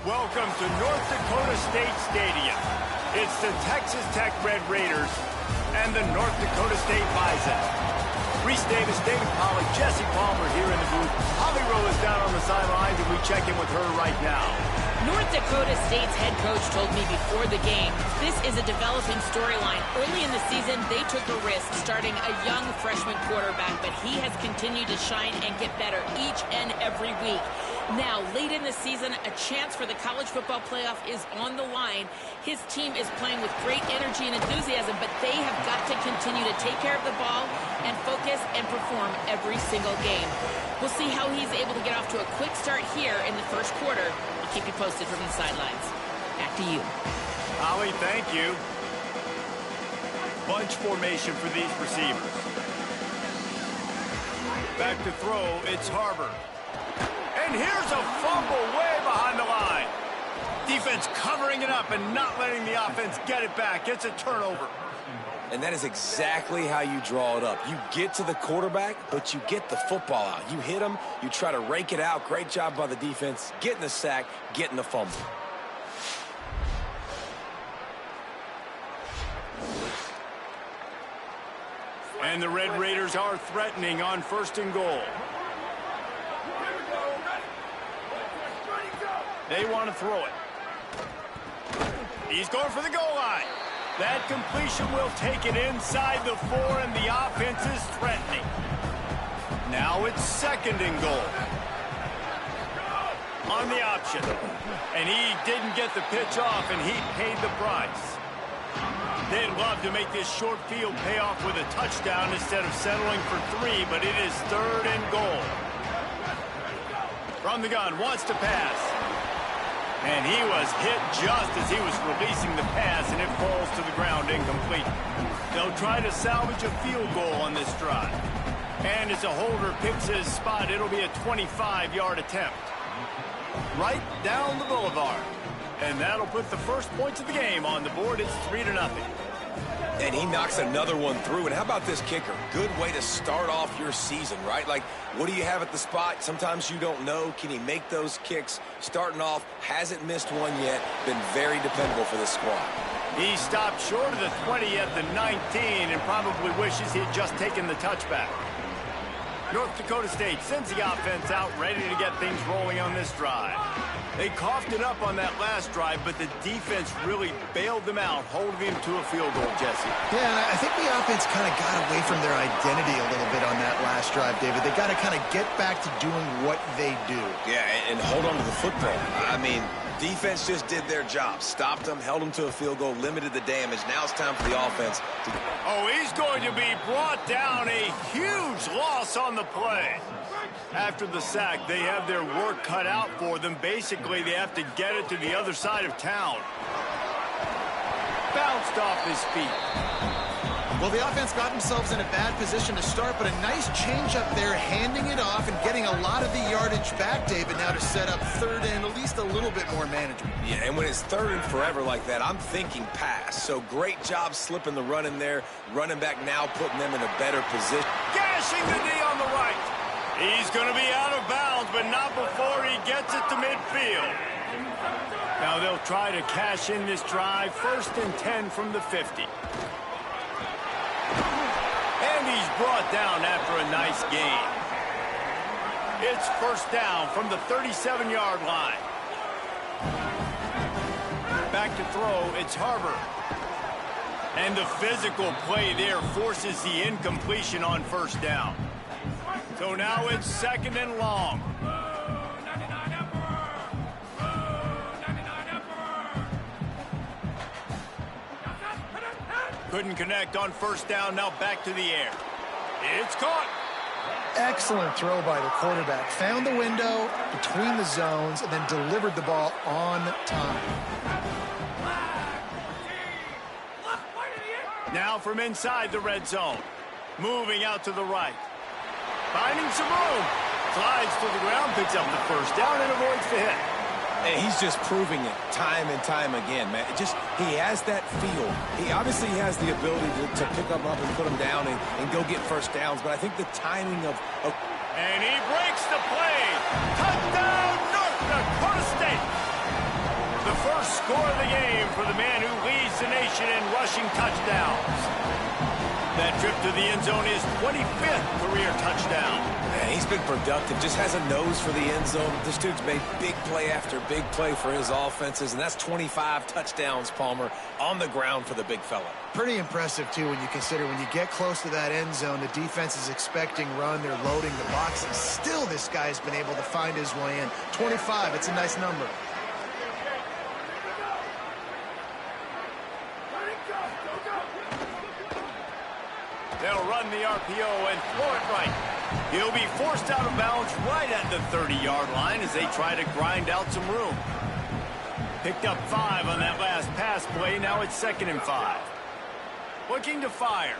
Welcome to North Dakota State Stadium. It's the Texas Tech Red Raiders and the North Dakota State Bison. Reese Davis, David Pollack, Jesse Palmer here in the booth. Holly Rowe is down on the sidelines, and we check in with her right now. North Dakota State's head coach told me before the game, this is a developing storyline. Early in the season, they took a risk starting a young freshman quarterback, but he has continued to shine and get better each and every week. Now, late in the season, a chance for the college football playoff is on the line. His team is playing with great energy and enthusiasm, but they have got to continue to take care of the ball and focus and perform every single game. We'll see how he's able to get off to a quick start here in the first quarter. I'll keep you posted from the sidelines. Back to you. Holly, thank you. Bunch formation for these receivers. Back to throw, it's Harbor. And here's a fumble way behind the line. Defense covering it up and not letting the offense get it back. It's a turnover. And that is exactly how you draw it up. You get to the quarterback, but you get the football out. You hit him, you try to rake it out. Great job by the defense, getting the sack, getting the fumble. And the Red Raiders are threatening on 1st and goal. They want to throw it. He's going for the goal line. That completion will take it inside the 4, and the offense is threatening. Now it's 2nd and goal. On the option. And he didn't get the pitch off, and he paid the price. They'd love to make this short field pay off with a touchdown instead of settling for 3, but it is 3rd and goal. From the gun, wants to pass. And he was hit just as he was releasing the pass, and it falls to the ground incomplete. They'll try to salvage a field goal on this drive. And as a holder picks his spot, it'll be a 25-yard attempt. Right down the boulevard. And that'll put the first points of the game on the board. It's 3-0. And he knocks another one through. And how about this kicker? Good way to start off your season, right? Like, what do you have at the spot? Sometimes you don't know. Can he make those kicks? Starting off, hasn't missed one yet. Been very dependable for this squad. He stopped short of the 20 at the 19 and probably wishes he had just taken the touchback. North Dakota State sends the offense out, ready to get things rolling on this drive. They coughed it up on that last drive, but the defense really bailed them out, holding them to a field goal, Jesse. Yeah, and I think the offense kind of got away from their identity a little bit on that last drive, David. They got to kind of get back to doing what they do. Yeah, and hold on to the football. I mean, defense just did their job. Stopped them, held them to a field goal, limited the damage. Now it's time for the offense to... Oh, he's going to be brought down. A huge loss on the play. After the sack, they have their work cut out for them. Basically, they have to get it to the other side of town. Bounced off his feet. Well, the offense got themselves in a bad position to start, but a nice change up there, handing it off and getting a lot of the yardage back, David, now to set up 3rd and at least a little bit more manageable. Yeah, and when it's 3rd and forever like that, I'm thinking pass. So great job slipping the run in there. Running back now putting them in a better position. Gashing the knee on the right. He's going to be out of bounds, but not before he gets it to midfield. Now they'll try to cash in this drive. 1st and 10 from the 50. And he's brought down after a nice gain. It's 1st down from the 37-yard line. Back to throw, it's Harbor. And the physical play there forces the incompletion on 1st down. So now it's 2nd and long. Couldn't connect on 1st down. Now back to the air. It's caught. Excellent throw by the quarterback. Found the window between the zones and then delivered the ball on time. Now from inside the red zone. Moving out to the right. Finding some room. Slides to the ground, picks up the 1st down, and avoids the hit. And he's just proving it time and time again, man. He has that feel. He obviously has the ability to pick them up and put them down and go get 1st downs, but I think the timing of... And he breaks the play. Touchdown, North Dakota State. first score of the game for the man who leads the nation in rushing touchdowns. That trip to the end zone is 25th career touchdown. Man, he's been productive, just has a nose for the end zone. This dude's made big play after big play for his offenses, and that's 25 touchdowns, Palmer, on the ground for the big fella. Pretty impressive, too, when you consider when you get close to that end zone, the defense is expecting run, they're loading the box, and still this guy's been able to find his way in. 25, it's a nice number. They'll run the RPO and throw it right. He'll be forced out of bounds right at the 30-yard line as they try to grind out some room. Picked up 5 on that last pass play. Now it's 2nd and 5. Looking to fire.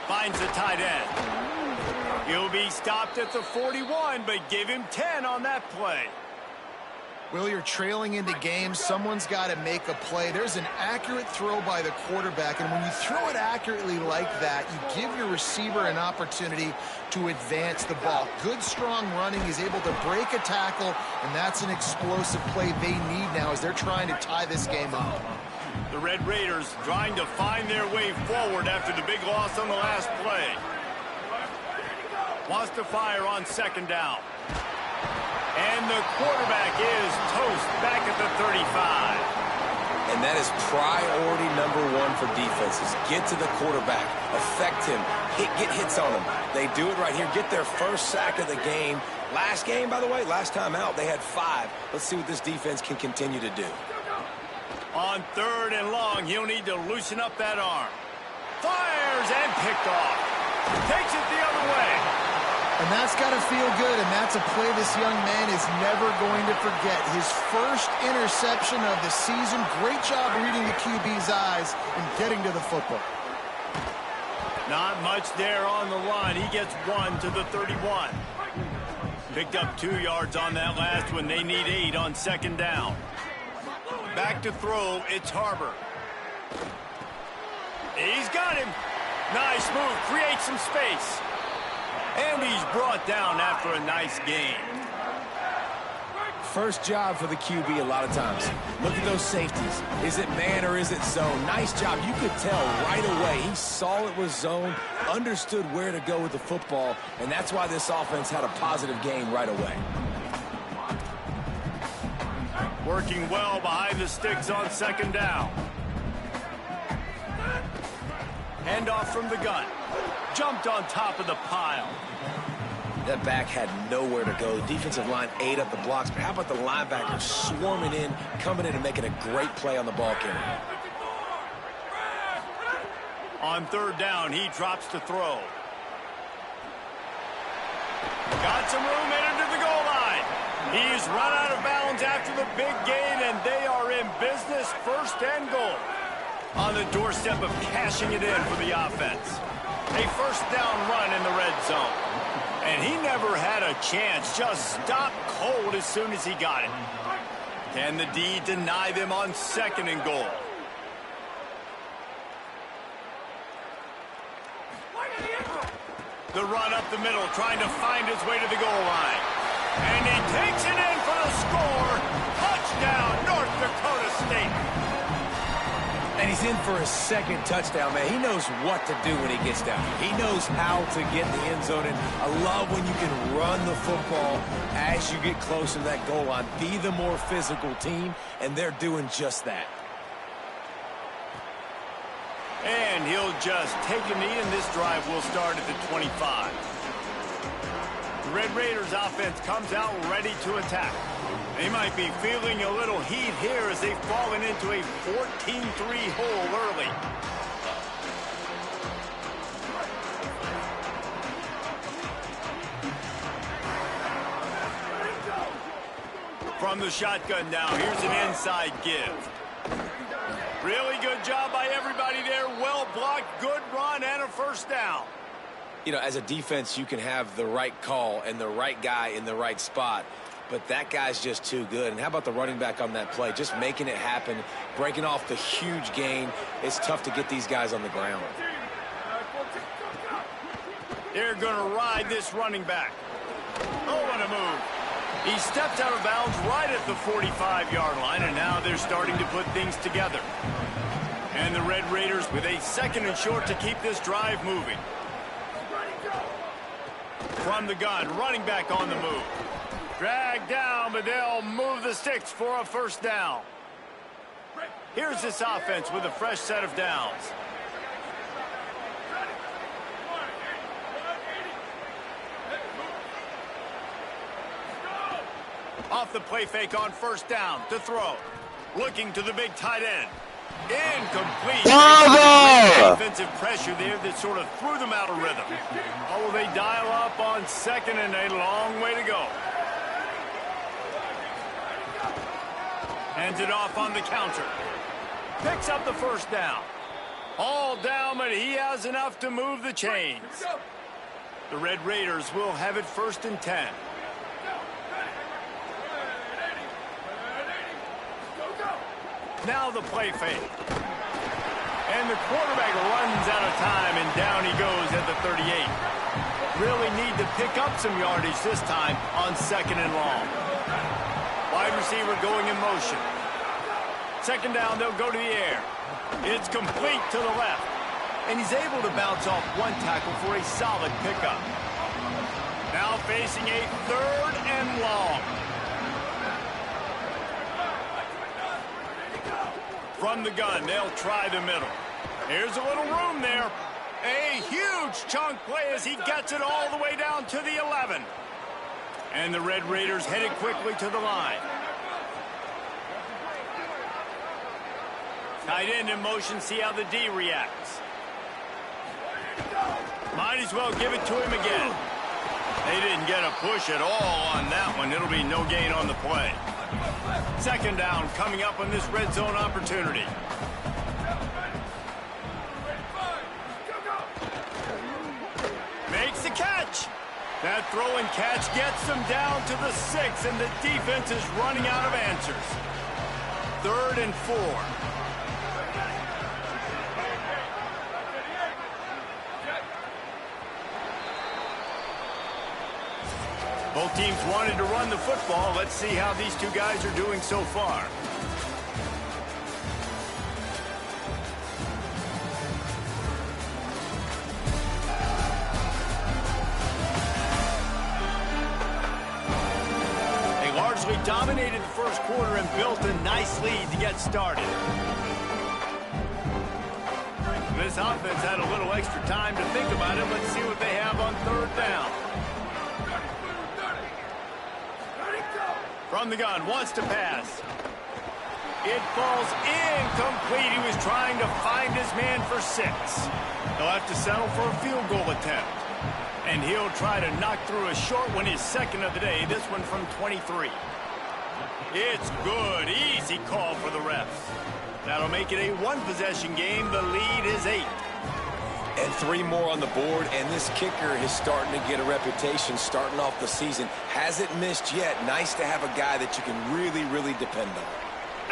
Finds the tight end. He'll be stopped at the 41, but give him 10 on that play. Will, you're trailing into games. Someone's got to make a play. There's an accurate throw by the quarterback, and when you throw it accurately like that, you give your receiver an opportunity to advance the ball. Good, strong running. He's able to break a tackle, and that's an explosive play they need now as they're trying to tie this game up. The Red Raiders trying to find their way forward after the big loss on the last play. Wants to fire on 2nd down. And the quarterback is toast back at the 35. And that is priority number 1 for defenses. Get to the quarterback, affect him, get hits on him. They do it right here, get their first sack of the game. Last game, by the way, last time out, they had 5. Let's see what this defense can continue to do. On 3rd and long, he'll need to loosen up that arm. Fires and picked off. Takes it the other way. And that's got to feel good, and that's a play this young man is never going to forget. His first interception of the season. Great job reading the QB's eyes and getting to the football. Not much there on the line. He gets 1 to the 31. Picked up 2 yards on that last one. They need 8 on 2nd down. Back to throw, it's Harbor. He's got him. Nice move, creates some space. And he's brought down after a nice gain. First job for the QB a lot of times. Look at those safeties. Is it man or is it zone? Nice job. You could tell right away. He saw it was zone, understood where to go with the football, and that's why this offense had a positive game right away. Working well behind the sticks on 2nd down. Handoff from the gun. Jumped on top of the pile. That back had nowhere to go. The defensive line ate up the blocks, but how about the linebackers swarming in, coming in and making a great play on the ball carrier. On 3rd down, he drops to throw. Got some room headed to the goal line. He's run out of bounds after the big gain, and they are in business, 1st and goal. On the doorstep of cashing it in for the offense. A 1st down run in the red zone. And he never had a chance, just stopped cold as soon as he got it. Can the D deny them on 2nd and goal? The run up the middle, trying to find his way to the goal line. And he takes it in for the score. Touchdown, North Dakota State. And he's in for his 2nd touchdown, man. He knows what to do when he gets down here. He knows how to get the end zone. And I love when you can run the football as you get closer to that goal line. Be the more physical team, and they're doing just that. And he'll just take a knee, and this drive will start at the 25. The Red Raiders offense comes out ready to attack. They might be feeling a little heat here as they've fallen into a 14-3 hole early. From the shotgun now, here's an inside give. Really good job by everybody there. Well blocked, good run, and a 1st down. You know, as a defense, you can have the right call and the right guy in the right spot. But that guy's just too good. And how about the running back on that play? Just making it happen, breaking off the huge gain. It's tough to get these guys on the ground. They're going to ride this running back. Oh, what a move. He stepped out of bounds right at the 45-yard line, and now they're starting to put things together. And the Red Raiders with a 2nd and short to keep this drive moving. From the gun, running back on the move. Dragged down, but they'll move the sticks for a 1st down. Here's this offense with a fresh set of downs. Off the play fake on 1st down to throw. Looking to the big tight end. Incomplete. Defensive pressure there that sort of threw them out of rhythm. Oh, they dial up on 2nd and a long way to go. Hands it off on the counter. Picks up the 1st down. All down, but he has enough to move the chains. The Red Raiders will have it 1st and 10. Now the play fake. And the quarterback runs out of time, and down he goes at the 38. Really need to pick up some yardage this time on 2nd and long. Wide receiver going in motion. 2nd down, they'll go to the air. It's complete to the left. And he's able to bounce off one tackle for a solid pickup. Now facing a 3rd and long. From the gun, they'll try the middle. Here's a little room there. A huge chunk play as he gets it all the way down to the 11. And the Red Raiders headed quickly to the line. Tight end in motion, see how the D reacts. Might as well give it to him again. They didn't get a push at all on that one. It'll be no gain on the play. 2nd down coming up on this red zone opportunity. Makes the catch. That throw and catch gets them down to the 6, and the defense is running out of answers. 3rd and 4. Both teams wanted to run the football. Let's see how these two guys are doing so far. They largely dominated the 1st quarter and built a nice lead to get started. This offense had a little extra time to think about it. Let's see what they have on 3rd down. From the gun, wants to pass. It falls incomplete. He was trying to find his man for 6. He'll have to settle for a field goal attempt. And he'll try to knock through a short one, his 2nd of the day, this one from 23. It's good. Easy call for the refs. That'll make it a 1-possession game. The lead is 8. And 3 more on the board, and this kicker is starting to get a reputation starting off the season. Hasn't missed yet. Nice to have a guy that you can really, really depend on.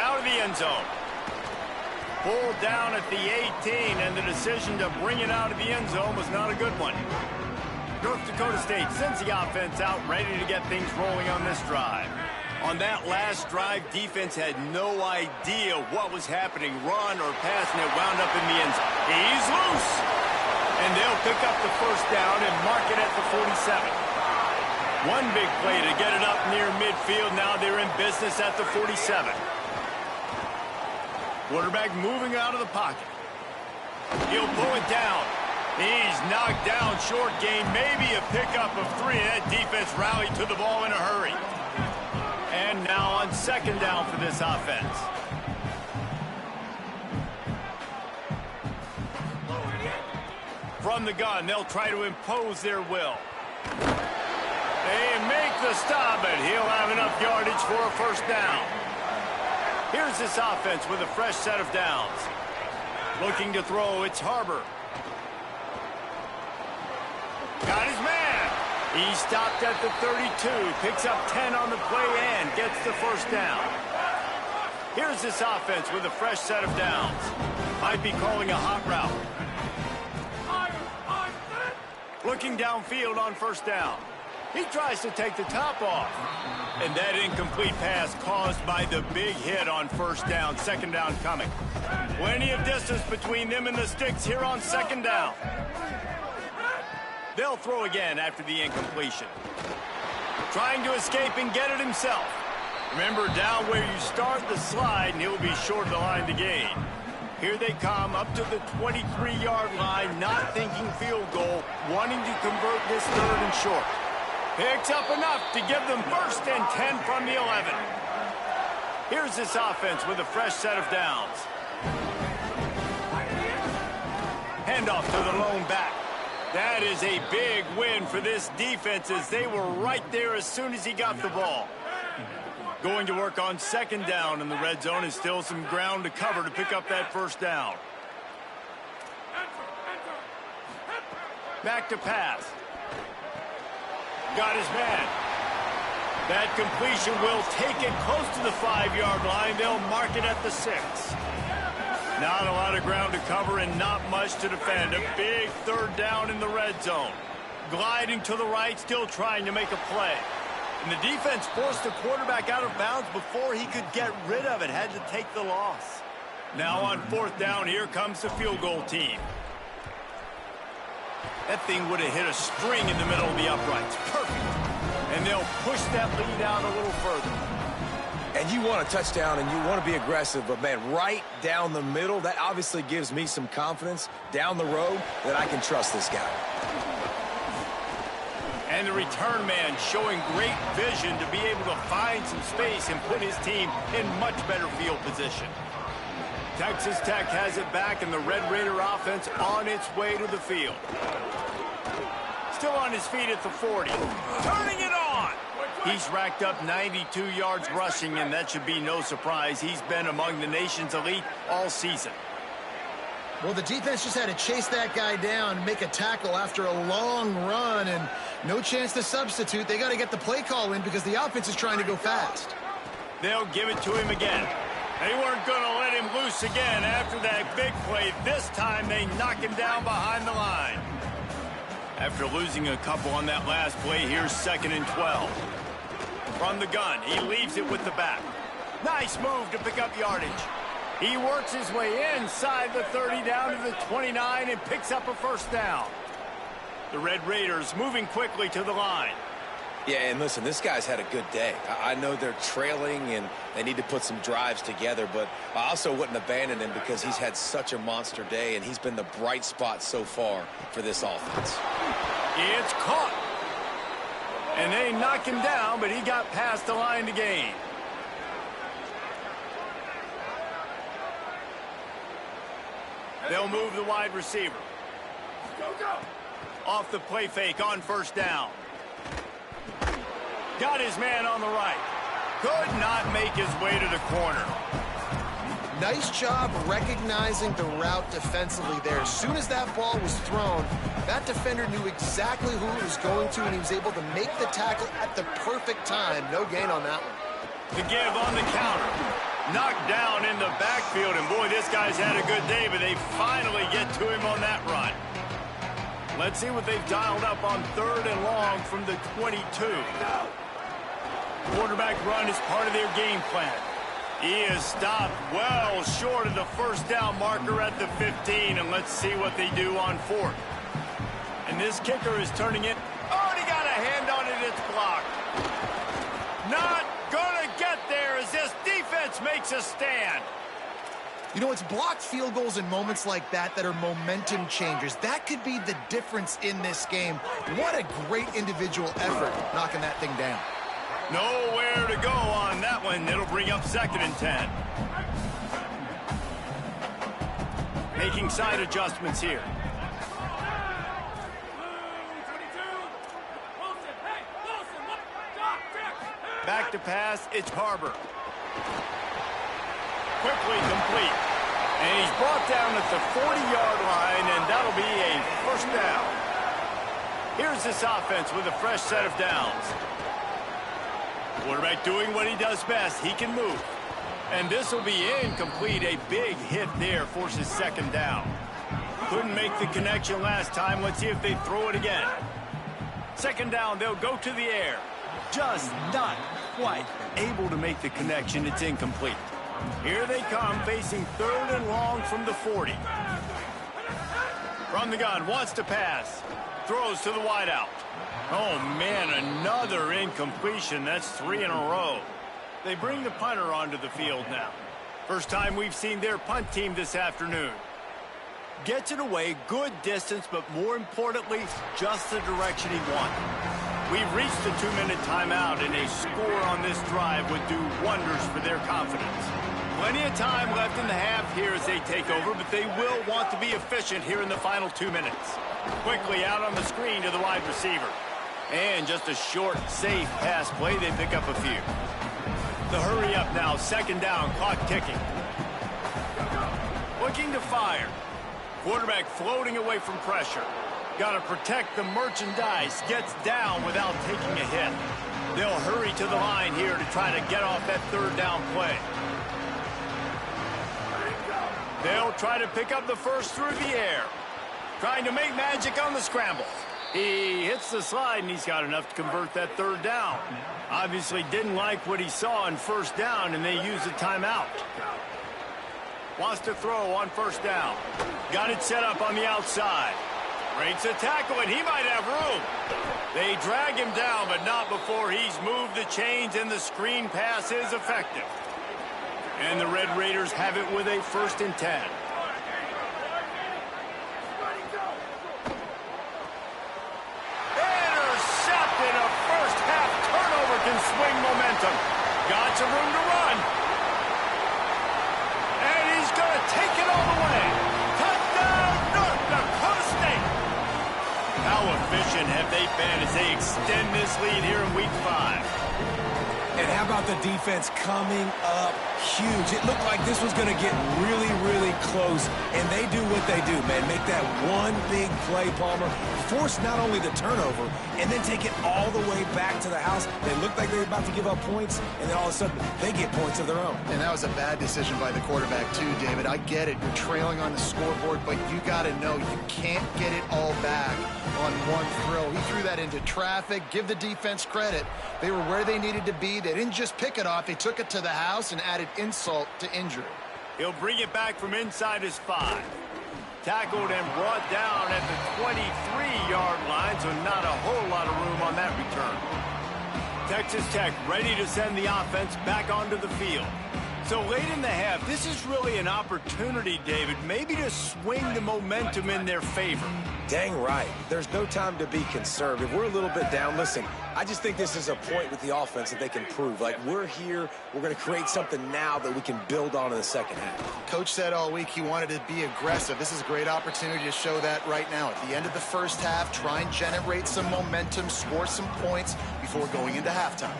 Out of the end zone. Pulled down at the 18, and the decision to bring it out of the end zone was not a good one. North Dakota State sends the offense out, ready to get things rolling on this drive. On that last drive, defense had no idea what was happening, run or pass, and it wound up in the end zone. He's loose. And they'll pick up the 1st down and mark it at the 47. One big play to get it up near midfield. Now they're in business at the 47. Quarterback moving out of the pocket. He'll pull it down. He's knocked down, short gain, maybe a pickup of 3. That defense rallied to the ball in a hurry. And now on 2nd down for this offense. From the gun, they'll try to impose their will. They make the stop, but he'll have enough yardage for a 1st down. Here's this offense with a fresh set of downs. Looking to throw, it's Harbor. Got his man. He stopped at the 32, picks up 10 on the play and gets the 1st down. Here's this offense with a fresh set of downs. Might be calling a hot route. Looking downfield on 1st down. He tries to take the top off. And that incomplete pass caused by the big hit on first down. Second down coming. Plenty of distance between them and the sticks here on second down. They'll throw again after the incompletion. Trying to escape and get it himself. Remember, down where you start the slide, and he'll be short of the line to gain. Here they come up to the 23-yard line, not thinking field goal, wanting to convert this third and short. Picks up enough to give them first and 10 from the 11. Here's this offense with a fresh set of downs. Handoff to the lone back. That is a big win for this defense as they were right there as soon as he got the ball. Going to work on second down in the red zone is still some ground to cover to pick up that first down. Back to pass. Got his man. That completion will take it close to the 5-yard line. They'll mark it at the 6. Not a lot of ground to cover and not much to defend. A big third down in the red zone. Gliding to the right, still trying to make a play. And the defense forced the quarterback out of bounds before he could get rid of it. Had to take the loss. Now on fourth down, here comes the field goal team. That thing would have hit a string in the middle of the uprights. Perfect. And they'll push that lead out a little further. And you want a touchdown and you want to be aggressive, but, man, right down the middle, that obviously gives me some confidence down the road that I can trust this guy. And the return man showing great vision to be able to find some space and put his team in much better field position. Texas Tech has it back, and the Red Raider offense on its way to the field. Still on his feet at the 40. Turning it on! He's racked up 92 yards rushing, and that should be no surprise. He's been among the nation's elite all season. Well, the defense just had to chase that guy down and make a tackle after a long run, and no chance to substitute. They got to get the play call in because the offense is trying to go fast. They'll give it to him again. They weren't going to let him loose again after that big play. This time they knock him down behind the line. After losing a couple on that last play, here's 2nd and 12. From the gun, he leaves it with the back. Nice move to pick up yardage. He works his way inside the 30 down to the 29 and picks up a first down. The Red Raiders moving quickly to the line. Yeah, and listen, this guy's had a good day. I know they're trailing and they need to put some drives together, but I also wouldn't abandon him because he's had such a monster day, and he's been the bright spot so far for this offense. It's caught. And they knock him down, but he got past the line to gain. They'll move the wide receiver. Go. Off the play fake on first down. Got his man on the right. Could not make his way to the corner. Nice job recognizing the route defensively there. As soon as that ball was thrown, that defender knew exactly who it was going to, and he was able to make the tackle at the perfect time. No gain on that one. The give on the counter. Knocked down in the backfield, and boy, this guy's had a good day, but they finally get to him on that run. Let's see what they've dialed up on 3rd and long from the 22. Quarterback run is part of their game plan. He is stopped well short of the first down marker at the 15, and let's see what they do on 4th. And this kicker is turning it. Oh, he got a hand on it. It's blocked. Not going to get there as this defense makes a stand. You know, it's blocked field goals in moments like that that are momentum changers. That could be the difference in this game. What a great individual effort knocking that thing down. Nowhere to go on that one. It'll bring up 2nd and 10. Making side adjustments here. Back to pass, it's Harbor. Quickly complete. And he's brought down at the 40-yard line, and that'll be a first down. Here's this offense with a fresh set of downs. Quarterback doing what he does best. He can move. And this will be incomplete. A big hit there forces 2nd down. Couldn't make the connection last time. Let's see if they throw it again. Second down, they'll go to the air. Just not quite able to make the connection. It's incomplete. Here they come, facing 3rd and long from the 40. From the gun, wants to pass. Throws to the wideout. Oh, man, another incompletion. That's 3 in a row. They bring the punter onto the field now. First time we've seen their punt team this afternoon. Gets it away, good distance, but more importantly, just the direction he wanted. We've reached the 2-minute timeout, and a score on this drive would do wonders for their confidence. Plenty of time left in the half here as they take over, but they will want to be efficient here in the final 2 minutes. Quickly out on the screen to the wide receiver. And just a short, safe pass play, they pick up a few. The hurry up now, second down, clock ticking. Looking to fire. Quarterback floating away from pressure. Got to protect the merchandise. Gets down without taking a hit. They'll hurry to the line here to try to get off that third down play. They'll try to pick up the first through the air. Trying to make magic on the scramble. He hits the slide, and he's got enough to convert that third down. Obviously didn't like what he saw on first down, and they use a timeout. Wants to throw on first down. Got it set up on the outside. Breaks a tackle, and he might have room. They drag him down, but not before he's moved the chains, and the screen pass is effective. And the Red Raiders have it with a 1st and 10. Intercepted. A first-half turnover can swing momentum. Got some room to run. And he's going to take it all the way. Touchdown, North Dakota State. How efficient have they been as they extend this lead here in Week 5? And how about the defense coming up huge? It looked like this was going to get really, really close, and they do what they do, man. Make that one big play, Palmer. Force not only the turnover, and then take it all the way back to the house. They looked like they were about to give up points, and then all of a sudden, they get points of their own. And that was a bad decision by the quarterback, too, David. I get it. You're trailing on the scoreboard, but you got to know you can't get it all back on one throw. He threw that into traffic. Give the defense credit. They were where they needed to be. They didn't just pick it off. They took it to the house and added insult to injury. He'll bring it back from inside his 5. Tackled and brought down at the 23-yard line, so not a whole lot of room on that return. Texas Tech ready to send the offense back onto the field. So late in the half, this is really an opportunity, David, maybe to swing the momentum in their favor. Dang right. There's no time to be conservative. We're a little bit down. Listen, I just think this is a point with the offense that they can prove. Like, we're here. We're going to create something now that we can build on in the second half. Coach said all week he wanted to be aggressive. This is a great opportunity to show that right now. At the end of the first half, try and generate some momentum, score some points before going into halftime.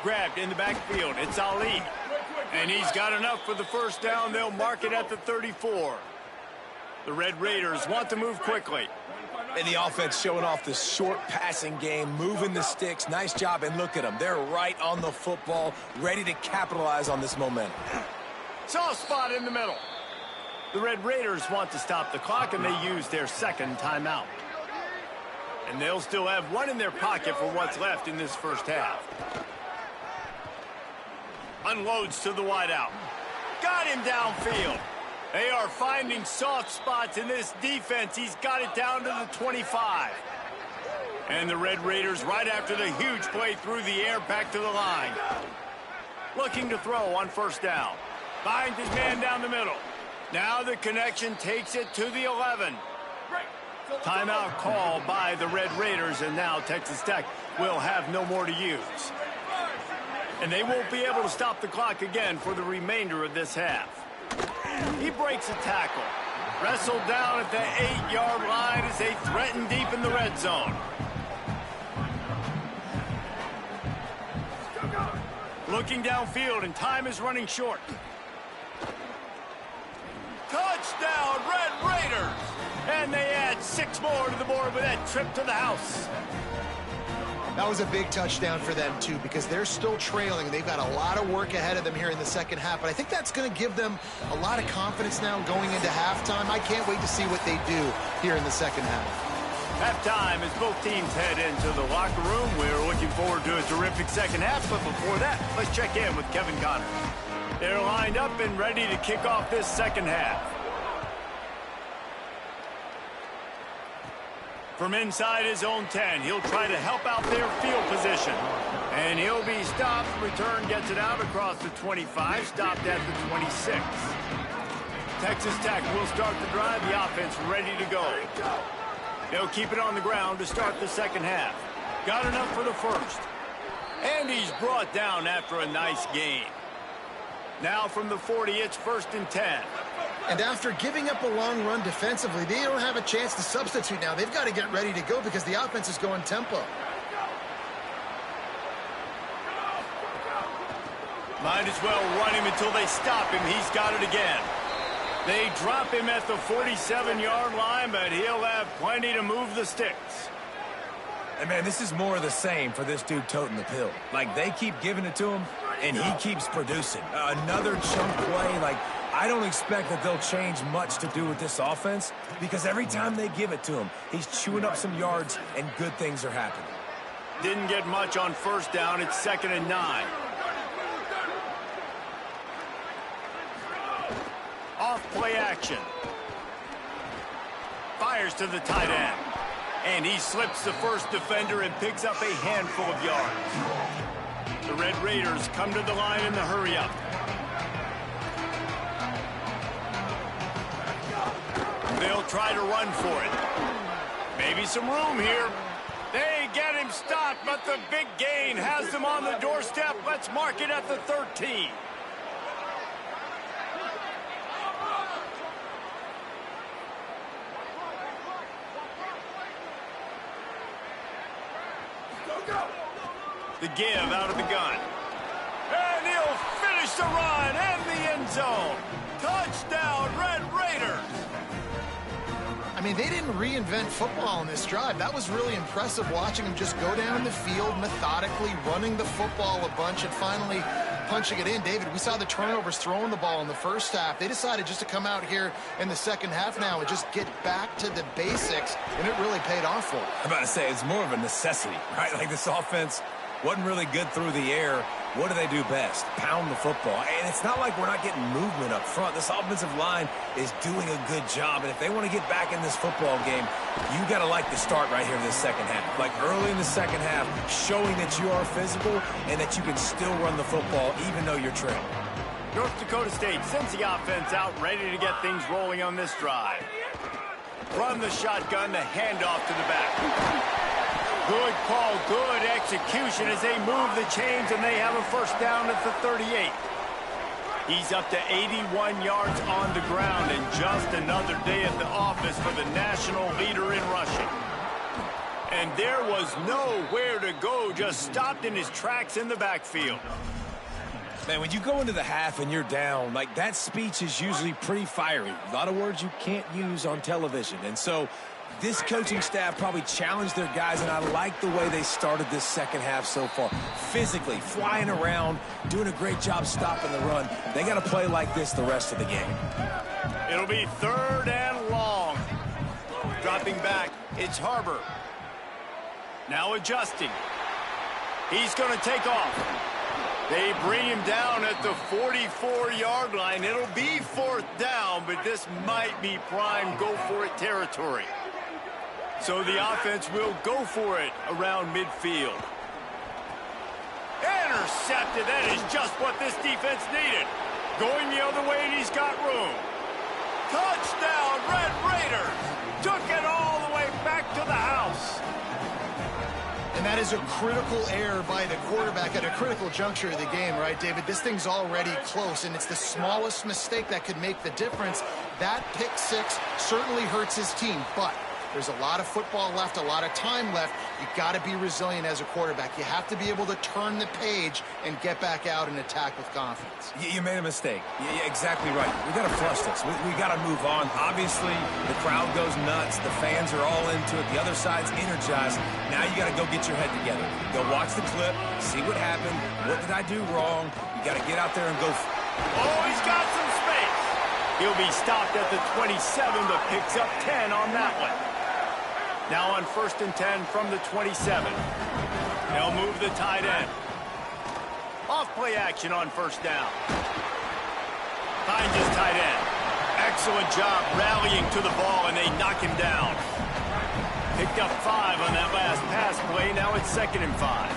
Grabbed in the backfield. It's Ali. And he's got enough for the first down. They'll mark it at the 34. The Red Raiders want to move quickly. And the offense showing off the short passing game, moving the sticks. Nice job, and look at them. They're right on the football, ready to capitalize on this momentum. Soft spot in the middle. The Red Raiders want to stop the clock, and they use their second timeout. And they'll still have one in their pocket for what's left in this first half. Unloads to the wideout. Got him downfield. They are finding soft spots in this defense. He's got it down to the 25. And the Red Raiders, right after the huge play through the air, back to the line. Looking to throw on first down. Finds his man down the middle. Now the connection takes it to the 11. Timeout call by the Red Raiders, and now Texas Tech will have no more to use. And they won't be able to stop the clock again for the remainder of this half. He breaks a tackle. Wrestled down at the 8-yard line as they threaten deep in the red zone. Looking downfield, and time is running short. Touchdown, Red Raiders! And they add 6 more to the board with that trip to the house. That was a big touchdown for them, too, because they're still trailing. They've got a lot of work ahead of them here in the second half, but I think that's going to give them a lot of confidence now going into halftime. I can't wait to see what they do here in the second half. Halftime as both teams head into the locker room. We're looking forward to a terrific second half, but before that, let's check in with Kevin Connors. They're lined up and ready to kick off this second half. From inside his own 10, he'll try to help out their field position. And he'll be stopped. Return gets it out across the 25, stopped at the 26. Texas Tech will start the drive. The offense ready to go. They'll keep it on the ground to start the second half. Got enough for the first. And he's brought down after a nice gain. Now from the 40, it's 1st and 10. And after giving up a long run defensively, they don't have a chance to substitute now. They've got to get ready to go because the offense is going tempo. Might as well run him until they stop him. He's got it again. They drop him at the 47-yard line, but he'll have plenty to move the sticks. And, man, this is more of the same for this dude toting the pill. Like, they keep giving it to him, and he keeps producing. Another chunk play, like, I don't expect that they'll change much to do with this offense because every time they give it to him, he's chewing up some yards, and good things are happening. Didn't get much on first down. It's 2nd and 9. Off play action. Fires to the tight end. And he slips the first defender and picks up a handful of yards. The Red Raiders come to the line in the hurry-up. They'll try to run for it. Maybe some room here. They get him stopped, but the big gain has them on the doorstep. Let's mark it at the 13. The give out of the gun. And he'll finish the run and the end zone. Touchdown, Red Raiders. I mean, they didn't reinvent football in this drive. That was really impressive watching them just go down the field methodically, running the football a bunch and finally punching it in. David, we saw the turnovers throwing the ball in the first half. They decided just to come out here in the second half now and just get back to the basics, and it really paid off for them. I'm about to say, it's more of a necessity, right? Like, this offense wasn't really good through the air. What do they do best? Pound the football. And it's not like we're not getting movement up front. This offensive line is doing a good job. And if they want to get back in this football game, you got to like the start right here in this second half. Like early in the second half, showing that you are physical and that you can still run the football even though you're trailing. North Dakota State sends the offense out ready to get things rolling on this drive. From the shotgun, the handoff to the back. Good call, good execution as they move the chains, and they have a first down at the 38. He's up to 81 yards on the ground, and just another day at the office for the national leader in rushing. And there was nowhere to go, just stopped in his tracks in the backfield. Man, when you go into the half and you're down, like, that speech is usually pretty fiery. A lot of words you can't use on television, and so this coaching staff probably challenged their guys, and I like the way they started this second half so far. Physically, flying around, doing a great job stopping the run. They got to play like this the rest of the game. It'll be 3rd and long. Dropping back, it's Harbor. Now adjusting. He's going to take off. They bring him down at the 44-yard line. It'll be 4th down, but this might be prime go-for-it territory. So the offense will go for it around midfield. Intercepted. That is just what this defense needed. Going the other way, and he's got room. Touchdown, Red Raiders. Took it all the way back to the house. And that is a critical error by the quarterback at a critical juncture of the game, right, David? This thing's already close, and it's the smallest mistake that could make the difference. That pick six certainly hurts his team, but There's a lot of football left, a lot of time left. You got to be resilient as a quarterback. You have to be able to turn the page and get back out and attack with confidence. You made a mistake. Yeah, exactly right. We got to flush this. We got to move on. Obviously, the crowd goes nuts. The fans are all into it. The other side's energized. Now you got to go get your head together. Go watch the clip, see what happened. What did I do wrong? You got to get out there and go. Oh, he's got some space. He'll be stopped at the 27, but picks up 10 on that one. Now on 1st and 10 from the 27. They'll move the tight end. Off play action on 1st down. Finds his tight end. Excellent job rallying to the ball, and they knock him down. Picked up 5 on that last pass play. Now it's 2nd and 5.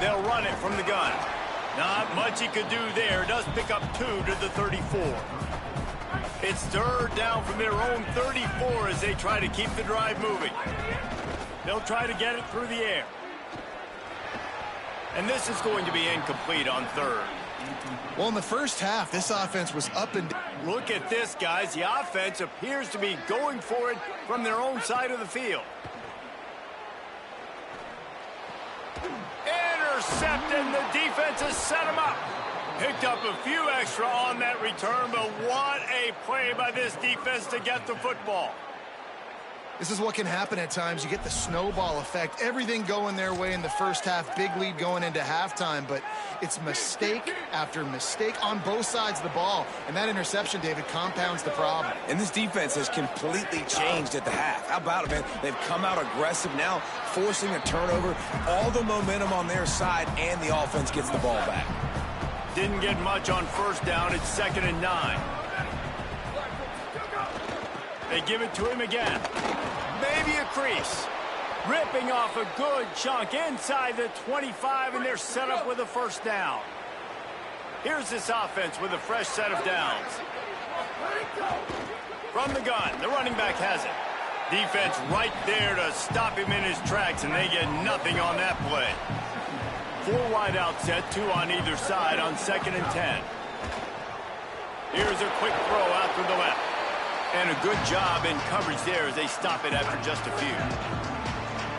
They'll run it from the gun. Not much he could do there. Does pick up 2 to the 34. It's 3rd down from their own 34 as they try to keep the drive moving. They'll try to get it through the air. And this is going to be incomplete on 3rd. Well, in the first half, this offense was up and down. Look at this, guys. The offense appears to be going for it from their own side of the field. Intercepted, and the defense has set him up. Picked up a few extra on that return, but what a play by this defense to get the football. This is what can happen at times. You get the snowball effect. Everything going their way in the first half. Big lead going into halftime, but it's mistake after mistake on both sides of the ball. And that interception, David, compounds the problem. And this defense has completely changed at the half. How about it, man? They've come out aggressive now, forcing a turnover. All the momentum on their side, and the offense gets the ball back. Didn't get much on 1st down. It's 2nd and 9. They give it to him again. Maybe a crease. Ripping off a good chunk inside the 25, and they're set up with a 1st down. Here's this offense with a fresh set of downs. From the gun, the running back has it. Defense right there to stop him in his tracks, and they get nothing on that play. 4 wide out set, 2 on either side on 2nd and 10. Here's a quick throw out to the left. And a good job in coverage there as they stop it after just a few.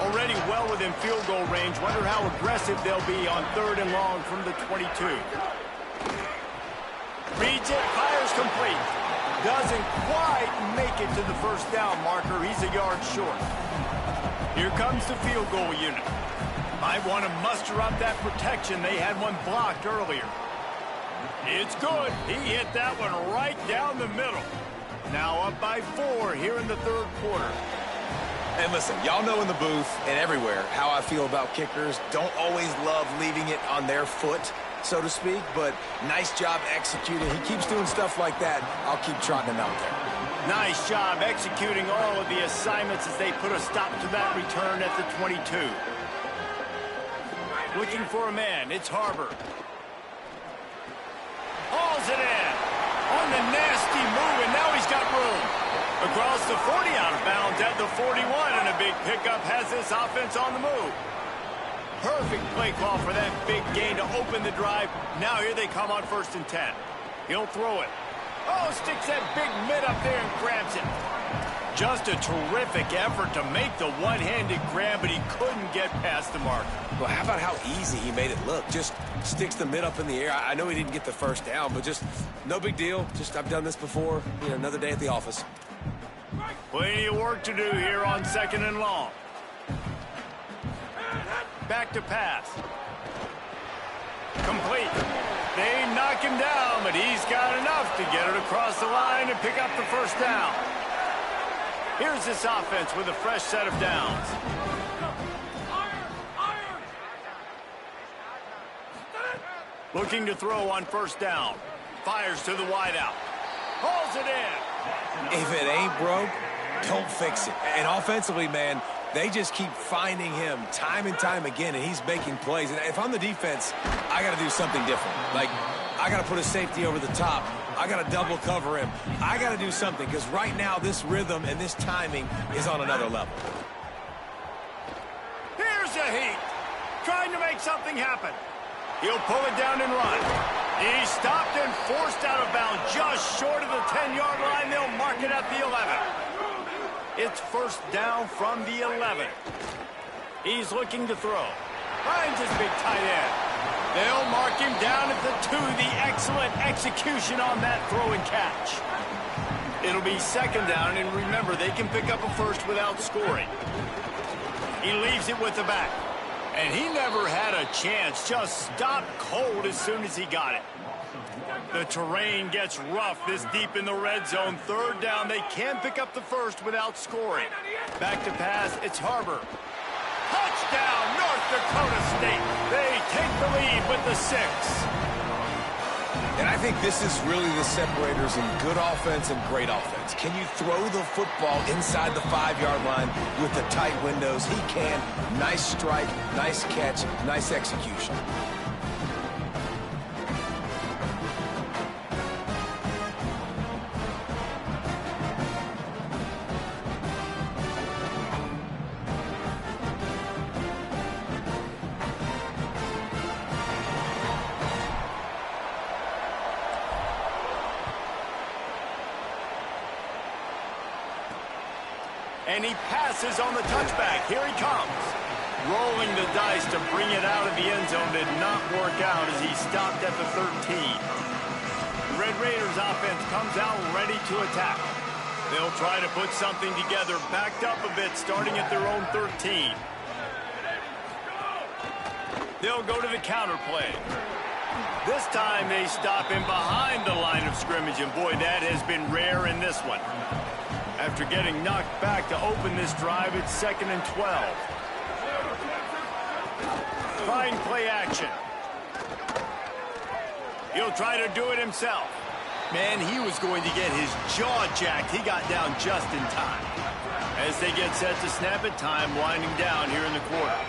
Already well within field goal range. Wonder how aggressive they'll be on 3rd and long from the 22. Reads it, fires complete. Doesn't quite make it to the 1st down marker. He's a yard short. Here comes the field goal unit. Might want to muster up that protection. They had one blocked earlier. It's good. He hit that one right down the middle. Now up by 4 here in the 3rd quarter. And listen, y'all know in the booth and everywhere how I feel about kickers. Don't always love leaving it on their foot, so to speak, but nice job executing. He keeps doing stuff like that. I'll keep trotting him out there. Nice job executing all of the assignments as they put a stop to that return at the 22. Looking for a man. It's Harbor. Hauls it in. On the nasty move, and now he's got room. Across the 40 out of bounds at the 41, and a big pickup has this offense on the move. Perfect play call for that big gain to open the drive. Now here they come on 1st and 10. He'll throw it. Oh, sticks that big mid up there and grabs it. Just a terrific effort to make the one-handed grab, but he couldn't get past the mark. Well, how about how easy he made it look? Just sticks the mid up in the air. I know he didn't get the 1st down, but just no big deal. Just I've done this before. You know, another day at the office. Plenty of work to do here on 2nd and long. Back to pass. Complete. They knock him down, but he's got enough to get it across the line and pick up the 1st down. Here's this offense with a fresh set of downs. Looking to throw on 1st down. Fires to the wideout. Hauls it in. If it ain't broke, don't fix it. And offensively, man, they just keep finding him time and time again, and he's making plays. And if I'm the defense, I got to do something different. Like, I got to put a safety over the top. I got to double cover him. I got to do something because right now this rhythm and this timing is on another level. Here's a heat. Trying to make something happen. He'll pull it down and run. He's stopped and forced out of bounds just short of the 10-yard line. They'll mark it at the 11. It's first down from the 11. He's looking to throw. Finds his big tight end. They'll mark him down at the 2. The excellent execution on that throw and catch. It'll be second down, and remember, they can pick up a first without scoring. He leaves it with the back. And he never had a chance. Just stopped cold as soon as he got it. The terrain gets rough this deep in the red zone. Third down, they can pick up the first without scoring. Back to pass, it's Harbor. Touchdown, North Dakota State. They take the lead with the 6. And I think this is really the separators in good offense and great offense. Can you throw the football inside the 5-yard line with the tight windows? He can. Nice strike, nice catch, nice execution. And he passes on the touchback. Here he comes. Rolling the dice to bring it out of the end zone did not work out as he stopped at the 13. The Red Raiders offense comes out ready to attack. They'll try to put something together, backed up a bit, starting at their own 13. They'll go to the counter play. This time they stop him behind the line of scrimmage, and boy, that has been rare in this one. After getting knocked back to open this drive, it's 2nd and 12. Fine play action. He'll try to do it himself. Man, he was going to get his jaw jacked. He got down just in time. As they get set to snap it, time winding down here in the quarter.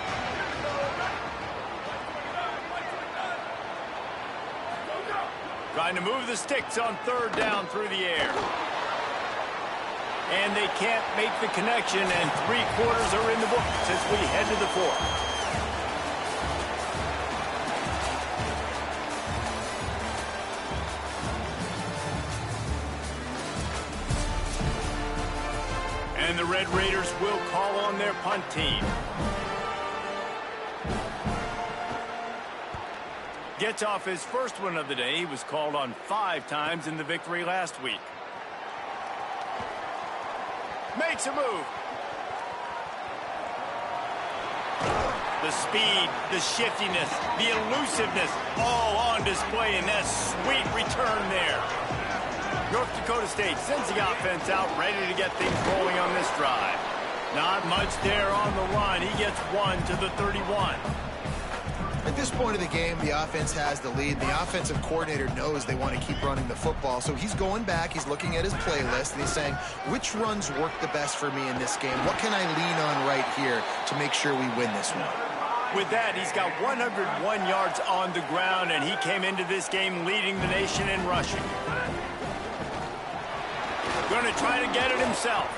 Trying to move the sticks on third down through the air. And they can't make the connection, and 3 quarters are in the books as we head to the 4th. And the Red Raiders will call on their punt team. Gets off his first one of the day. He was called on 5 times in the victory last week. Makes a move. The speed, the shiftiness, the elusiveness, all on display in that sweet return there. North Dakota State sends the offense out, ready to get things rolling on this drive. Not much there on the run. He gets 1 to the 31. At this point of the game, the offense has the lead. The offensive coordinator knows they want to keep running the football, so he's going back, he's looking at his playlist, and he's saying, which runs work the best for me in this game? What can I lean on right here to make sure we win this one? With that, he's got 101 yards on the ground, and he came into this game leading the nation in rushing. Going to try to get it himself.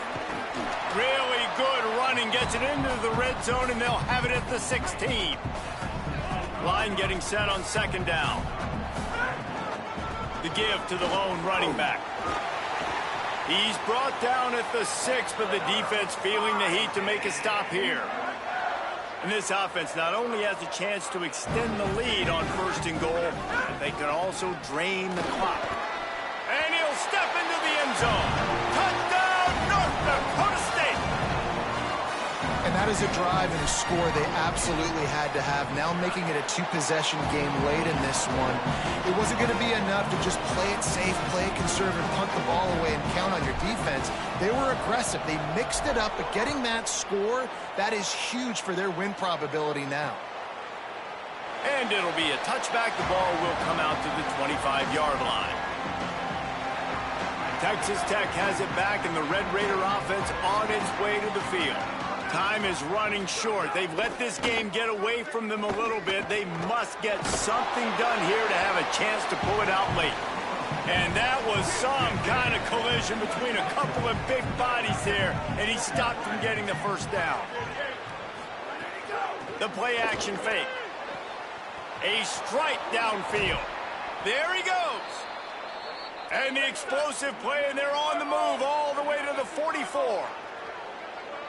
Really good running, gets it into the red zone, and they'll have it at the 16. Line getting set on 2nd down. The give to the lone running back. He's brought down at the 6, but the defense feeling the heat to make a stop here. And this offense not only has a chance to extend the lead on 1st and goal, but they can also drain the clock. And he'll step into the end zone. Touchdown, North Dakota State! And that is a drive and a score they absolutely had to have. Now making it a 2-possession game late in this one. It wasn't going to be enough to just play it safe, play it conservative, punt the ball away, and count on your defense. They were aggressive. They mixed it up, but getting that score, that is huge for their win probability now. And it'll be a touchback. The ball will come out to the 25-yard line. Texas Tech has it back, and the Red Raider offense on its way to the field. Time is running short. They've let this game get away from them a little bit. They must get something done here to have a chance to pull it out late. And that was some kind of collision between a couple of big bodies there, and he stopped from getting the first down. The play action fake. A strike downfield. There he goes. And the explosive play, and they're on the move all the way to the 44.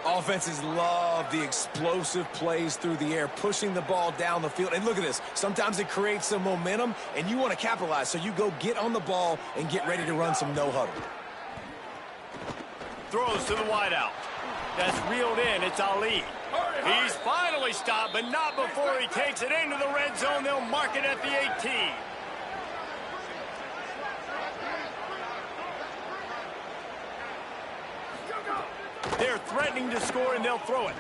Offenses love the explosive plays through the air, pushing the ball down the field. And look at this. Sometimes it creates some momentum, and you want to capitalize. So you go get on the ball and get ready to run some no-huddle. Throws to the wideout. That's reeled in. It's Ali. He's finally stopped, but not before he takes it into the red zone. They'll mark it at the 18. They're threatening to score, and they'll throw it.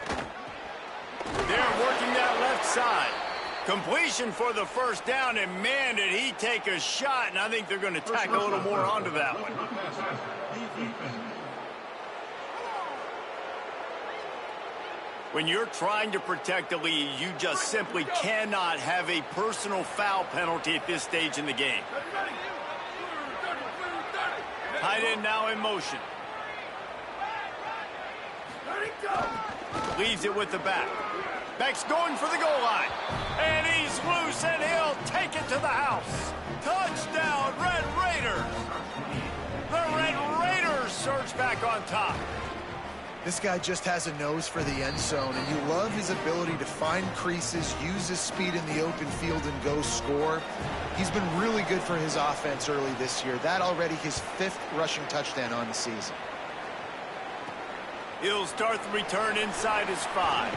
They're working that left side. Completion for the first down, and man, did he take a shot, and I think they're going to tack a little more onto that one. When you're trying to protect the lead, you just simply cannot have a personal foul penalty at this stage in the game. Tight end now in motion. Leaves it with the back. Back's going for the goal line. And he's loose, and he'll take it to the house. Touchdown, Red Raiders. The Red Raiders surge back on top. This guy just has a nose for the end zone, and you love his ability to find creases, use his speed in the open field, and go score. He's been really good for his offense early this year. That already his 5th rushing touchdown on the season. He'll start the return inside his 5.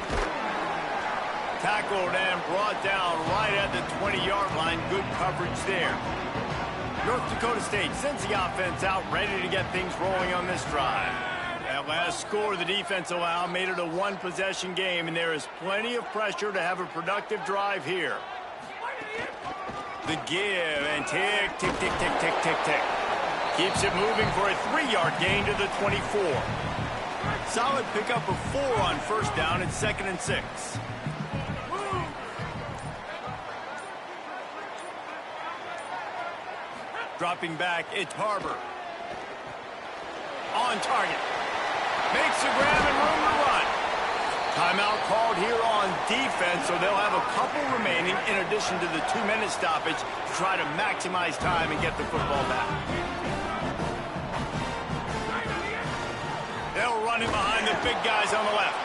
Tackled and brought down right at the 20-yard line. Good coverage there. North Dakota State sends the offense out, ready to get things rolling on this drive. That last score the defense allowed made it a one-possession game, and there is plenty of pressure to have a productive drive here. The give and tick, tick, tick, tick, tick, tick, tick. Keeps it moving for a 3-yard gain to the 24. Solid pickup of 4 on first down and 2nd and 6. Dropping back, it's Harbor. On target. Makes a grab and room to run. Timeout called here on defense, so they'll have a couple remaining in addition to the 2-minute stoppage to try to maximize time and get the football back. They'll run him behind the big guys on the left.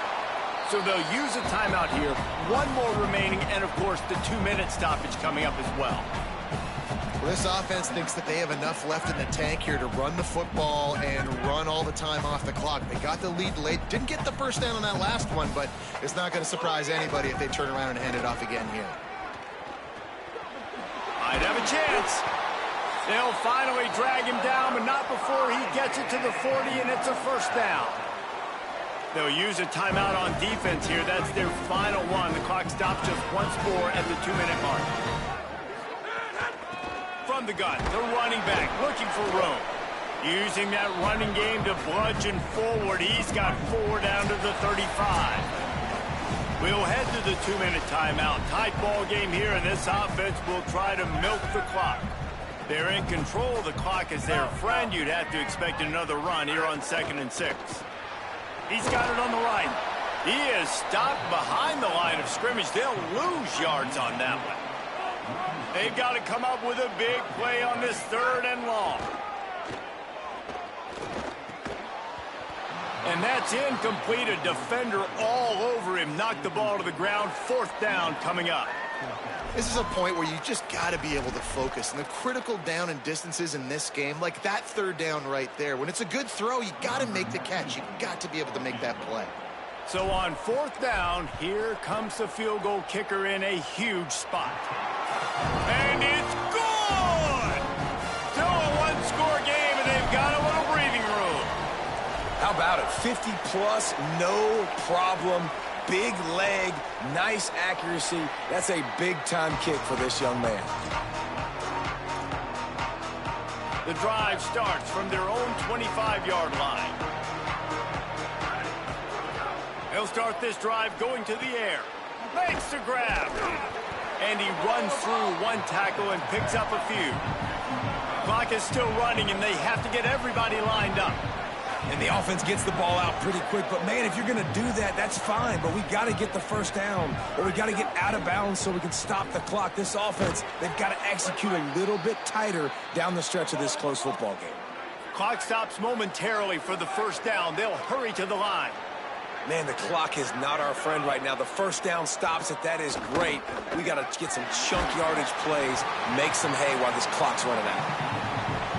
So they'll use a timeout here. 1 more remaining, and of course the 2-minute stoppage coming up as well. Well, this offense thinks that they have enough left in the tank here to run the football and run all the time off the clock. They got the lead late. Didn't get the first down on that last one, but it's not going to surprise anybody if they turn around and hand it off again here. Might have a chance. They'll finally drag him down, but not before he gets it to the 40, and it's a first down. They'll use a timeout on defense here. That's their final one. The clock stops just once more at the 2-minute mark. From the gun, the running back looking for room. Using that running game to bludgeon forward. He's got 4 down to the 35. We'll head to the 2-minute timeout. Tight ball game here, and this offense will try to milk the clock. They're in control of the clock as their friend. You'd have to expect another run here on 2nd and 6. He's got it on the right. He is stopped behind the line of scrimmage. They'll lose yards on that one. They've got to come up with a big play on this 3rd and long. And that's incomplete. A defender all over him. Knocked the ball to the ground. 4th down coming up. This is a point where you just got to be able to focus. And the critical down and distances in this game, like that 3rd down right there, when it's a good throw, you got to make the catch. You got to be able to make that play. So on 4th down, here comes the field goal kicker in a huge spot. And it's good! Still a one-score game, and they've got a little breathing room. How about it? 50-plus, no problem. Big leg, nice accuracy. That's a big-time kick for this young man. The drive starts from their own 25-yard line. They'll start this drive going to the air. Makes the grab. And he runs through 1 tackle and picks up a few. Clock is still running, and they have to get everybody lined up. And the offense gets the ball out pretty quick. But, man, if you're going to do that, that's fine. But we got to get the first down, or we got to get out of bounds so we can stop the clock. This offense, they've got to execute a little bit tighter down the stretch of this close football game. Clock stops momentarily for the first down. They'll hurry to the line. Man, the clock is not our friend right now. The first down stops it. That is great. We got to get some chunk yardage plays, make some hay while this clock's running out.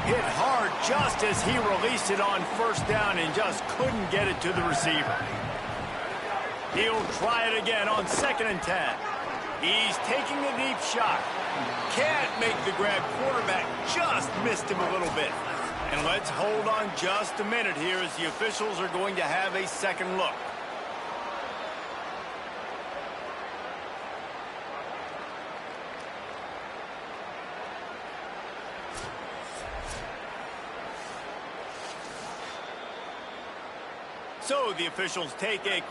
Hit hard just as he released it on first down and just couldn't get it to the receiver. He'll try it again on 2nd and 10. He's taking a deep shot. Can't make the grab. Quarterback just missed him a little bit. And let's hold on just a minute here as the officials are going to have a second look. So the officials take a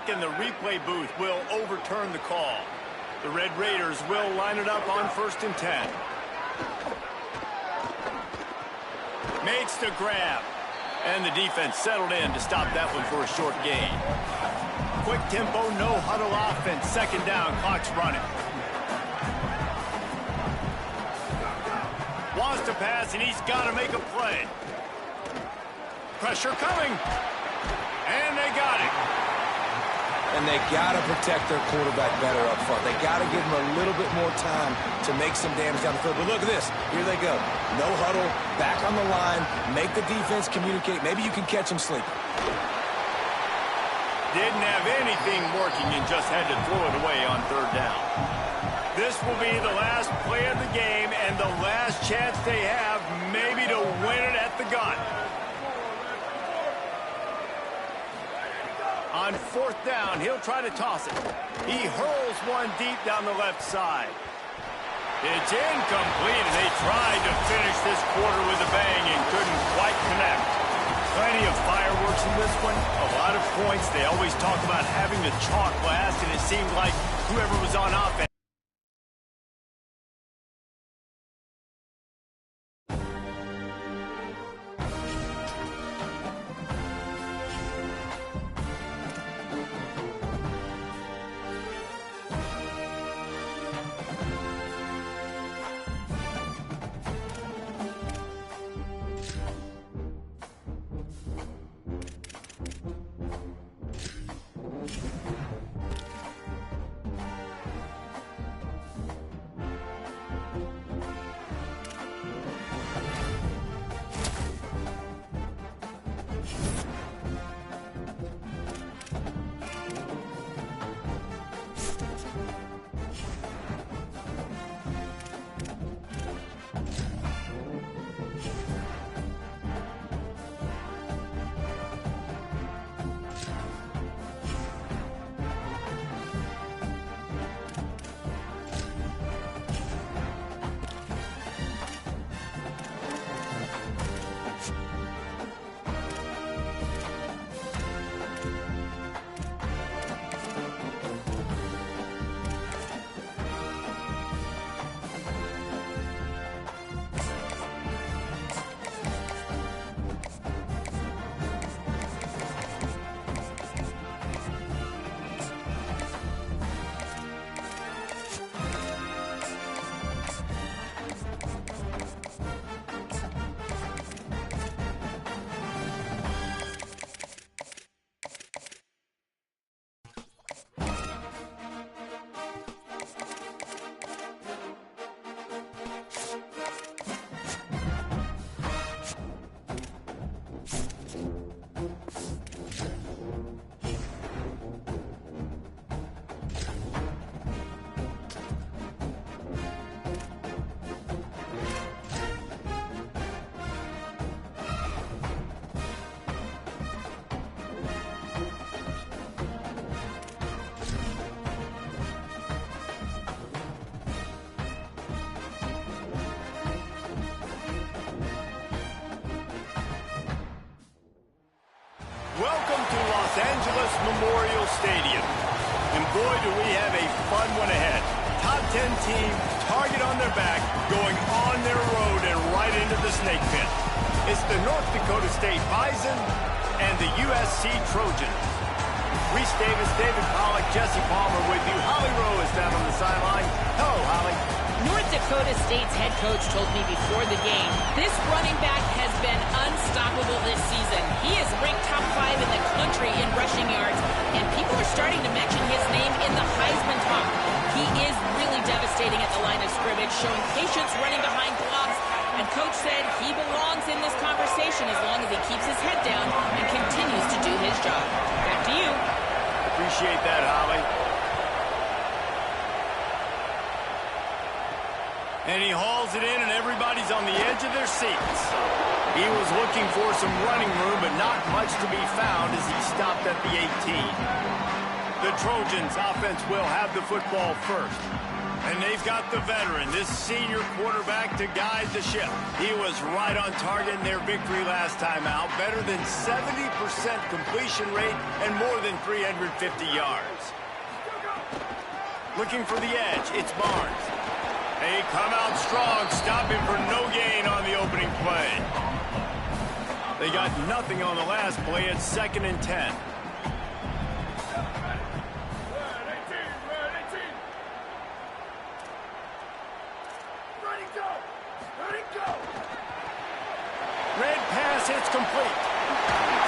and the replay booth will overturn the call. The Red Raiders will line it up on 1st and 10. Makes the grab. And the defense settled in to stop that one for a short gain. Quick tempo, no huddle offense. 2nd down, clock's running. Wants to pass, and he's got to make a play. Pressure coming. And they got it. And they got to protect their quarterback better up front. They got to give him a little bit more time to make some damage down the field. But look at this. Here they go. No huddle, back on the line, make the defense communicate. Maybe you can catch them sleeping. Didn't have anything working and just had to throw it away on 3rd down. This will be the last play of the game and the last chance they have maybe to win it at the gun. On 4th down, he'll try to toss it. He hurls one deep down the left side. It's incomplete, and they tried to finish this quarter with a bang and couldn't quite connect. Plenty of fireworks in this one, a lot of points. They always talk about having the chalk last, and it seemed like whoever was on offense. Welcome to Los Angeles Memorial Stadium. And boy, do we have a fun one ahead. Top 10 team, target on their back, going on their road and right into the snake pit. It's the North Dakota State Bison and the USC Trojans. Reese Davis, David Pollack, Jesse Palmer with you. Holly Rowe is down on the sideline. Hello, Dakota State's head coach told me before the game, this running back has been unstoppable this season. He is ranked top 5 in the country in rushing yards, and people are starting to mention his name in the Heisman talk. He is really devastating at the line of scrimmage, showing patience running behind blocks, and Coach said he belongs in this conversation as long as he keeps his head down and continues to do his job. Back to you. Appreciate that, Holly. And he hauls it in, and everybody's on the edge of their seats. He was looking for some running room, but not much to be found as he stopped at the 18. The Trojans offense will have the football first. And they've got the veteran, this senior quarterback, to guide the ship. He was right on target in their victory last time out. Better than 70% completion rate and more than 350 yards. Looking for the edge, it's Barnes. They come out strong, stopping for no gain on the opening play. They got nothing on the last play. It's 2nd and 10. Red pass hits complete.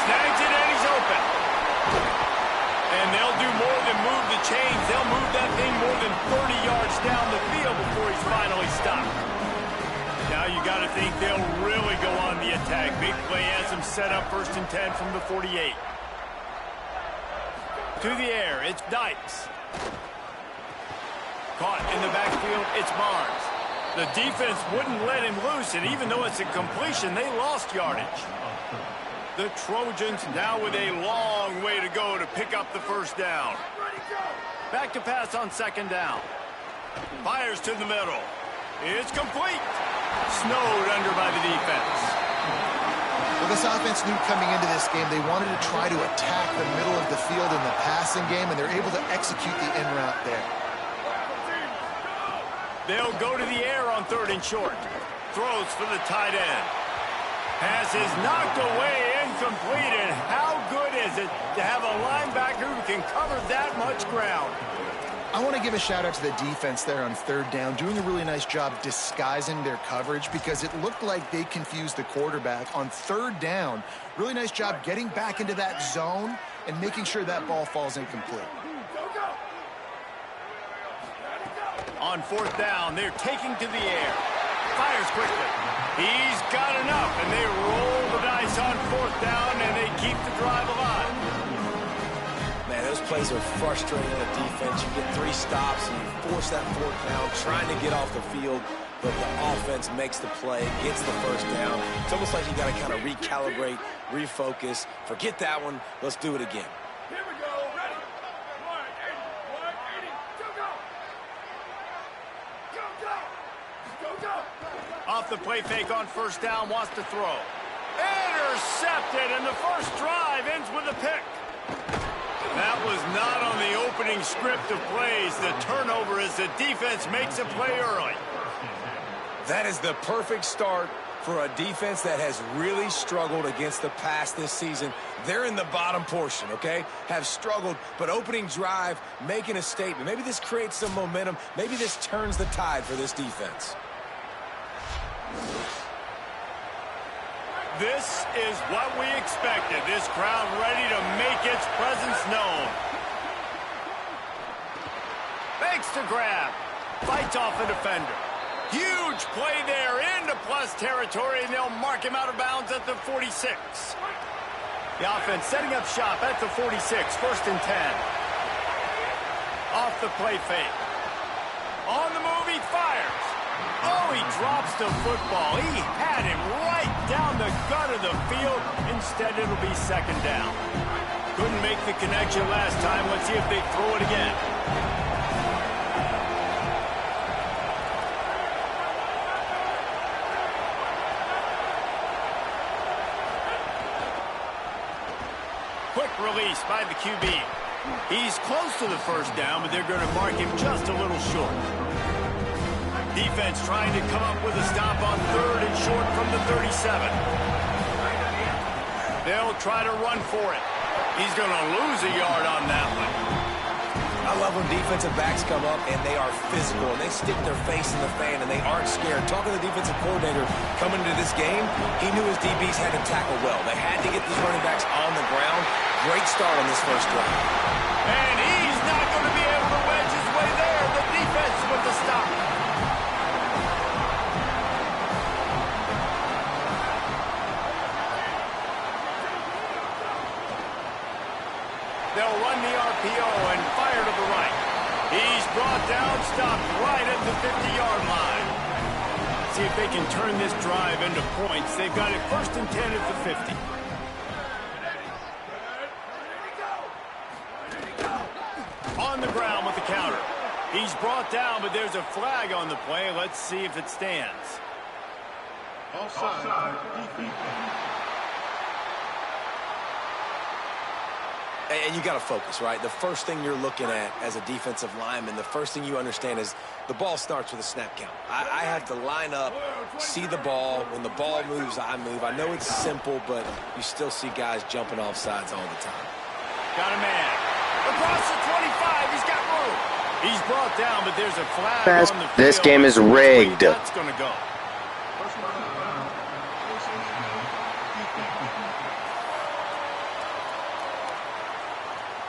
Snags it and he's open. And they'll do more than move the chains. They'll move that thing more than 30 yards down the field before he's finally stopped. Now you got to think they'll really go on the attack. Big play has them set up 1st and 10 from the 48. To the air, it's Dykes. Caught in the backfield, it's Barnes. The defense wouldn't let him loose, and even though it's a completion, they lost yardage. The Trojans now with a long way to go to pick up the first down. Back to pass on 2nd down. Fires to the middle. It's complete. Snowed under by the defense. Well, this offense knew coming into this game they wanted to try to attack the middle of the field in the passing game, and they're able to execute the in route there. They'll go to the air on 3rd and short. Throws for the tight end. Pass is knocked away, incomplete, and how good is it to have a linebacker who can cover that much ground? I want to give a shout out to the defense there on 3rd down, doing a really nice job disguising their coverage because it looked like they confused the quarterback on 3rd down. Really nice job getting back into that zone and making sure that ball falls incomplete. On 4th down, they're taking to the air. Fires quickly. He's got enough, and they roll the dice on 4th down, and they keep the drive alive. Man, those plays are frustrating on the defense. You get 3 stops, and you force that 4th down, trying to get off the field, but the offense makes the play, gets the 1st down. It's almost like you got to kind of recalibrate, refocus. Forget that one. Let's do it again. Here we go. Ready. 180. Go. Off the play fake on 1st down, wants to throw. Intercepted, and the first drive ends with a pick. That was not on the opening script of plays. The turnover as the defense makes a play early. That is the perfect start for a defense that has really struggled against the pass this season. They're in the bottom portion, okay? Have struggled, but opening drive, making a statement. Maybe this creates some momentum. Maybe this turns the tide for this defense. This is what we expected. This crowd ready to make its presence known. Fakes to grab. Fights off a defender. Huge play there into plus territory, and they'll mark him out of bounds at the 46. The offense setting up shop at the 46, 1st and 10. Off the play fake. On the move, he fires. Oh, he drops the football. He had him right down the gut of the field. Instead, it'll be 2nd down. Couldn't make the connection last time. Let's see if they throw it again. Quick release by the QB. He's close to the 1st down, but they're going to mark him just a little short. Defense trying to come up with a stop on 3rd and short from the 37. They'll try to run for it. He's going to lose a yard on that one. I love when defensive backs come up and they are physical and they stick their face in the fan and they aren't scared. Talking to the defensive coordinator coming into this game, he knew his DBs had to tackle well. They had to get these running backs on the ground. Great start on this first drive. And he's not going to be able to wedge his way there. The defense with the stop. They'll run the RPO and fire to the right. He's brought down, stopped right at the 50-yard line. See if they can turn this drive into points. They've got it 1st and 10 at the 50. On the ground with the counter. He's brought down, but there's a flag on the play. Let's see if it stands. Offside. And you got to focus, right? The first thing you're looking at as a defensive lineman, the first thing you understand is the ball starts with a snap count. I have to line up, see the ball. When the ball moves, I move. I know it's simple, but you still see guys jumping off sides all the time. Got a man. Across the 25, he's got room. He's brought down, but there's a flag on the field. This game is rigged. That's going to go.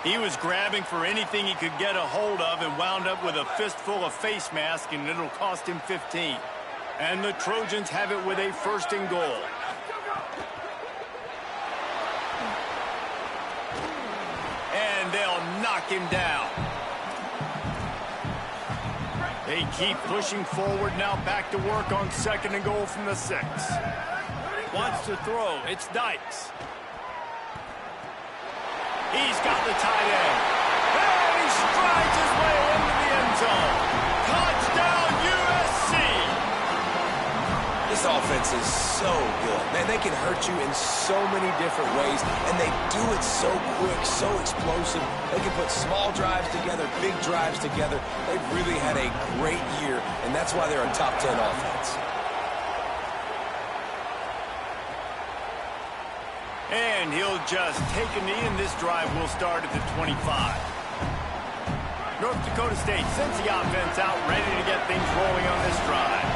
He was grabbing for anything he could get a hold of and wound up with a fistful of face mask, and it'll cost him 15. And the Trojans have it with a 1st and goal. And they'll knock him down. They keep pushing forward now, back to work on 2nd and goal from the 6. Wants to throw. It's Dykes. He's got the tight end. And he strides his way into the end zone. Touchdown, USC! This offense is so good. Man, they can hurt you in so many different ways, and they do it so quick, so explosive. They can put small drives together, big drives together. They've really had a great year, and that's why they're a top 10 offense. And he'll just take a knee, and this drive will start at the 25. North Dakota State sends the offense out, ready to get things rolling on this drive.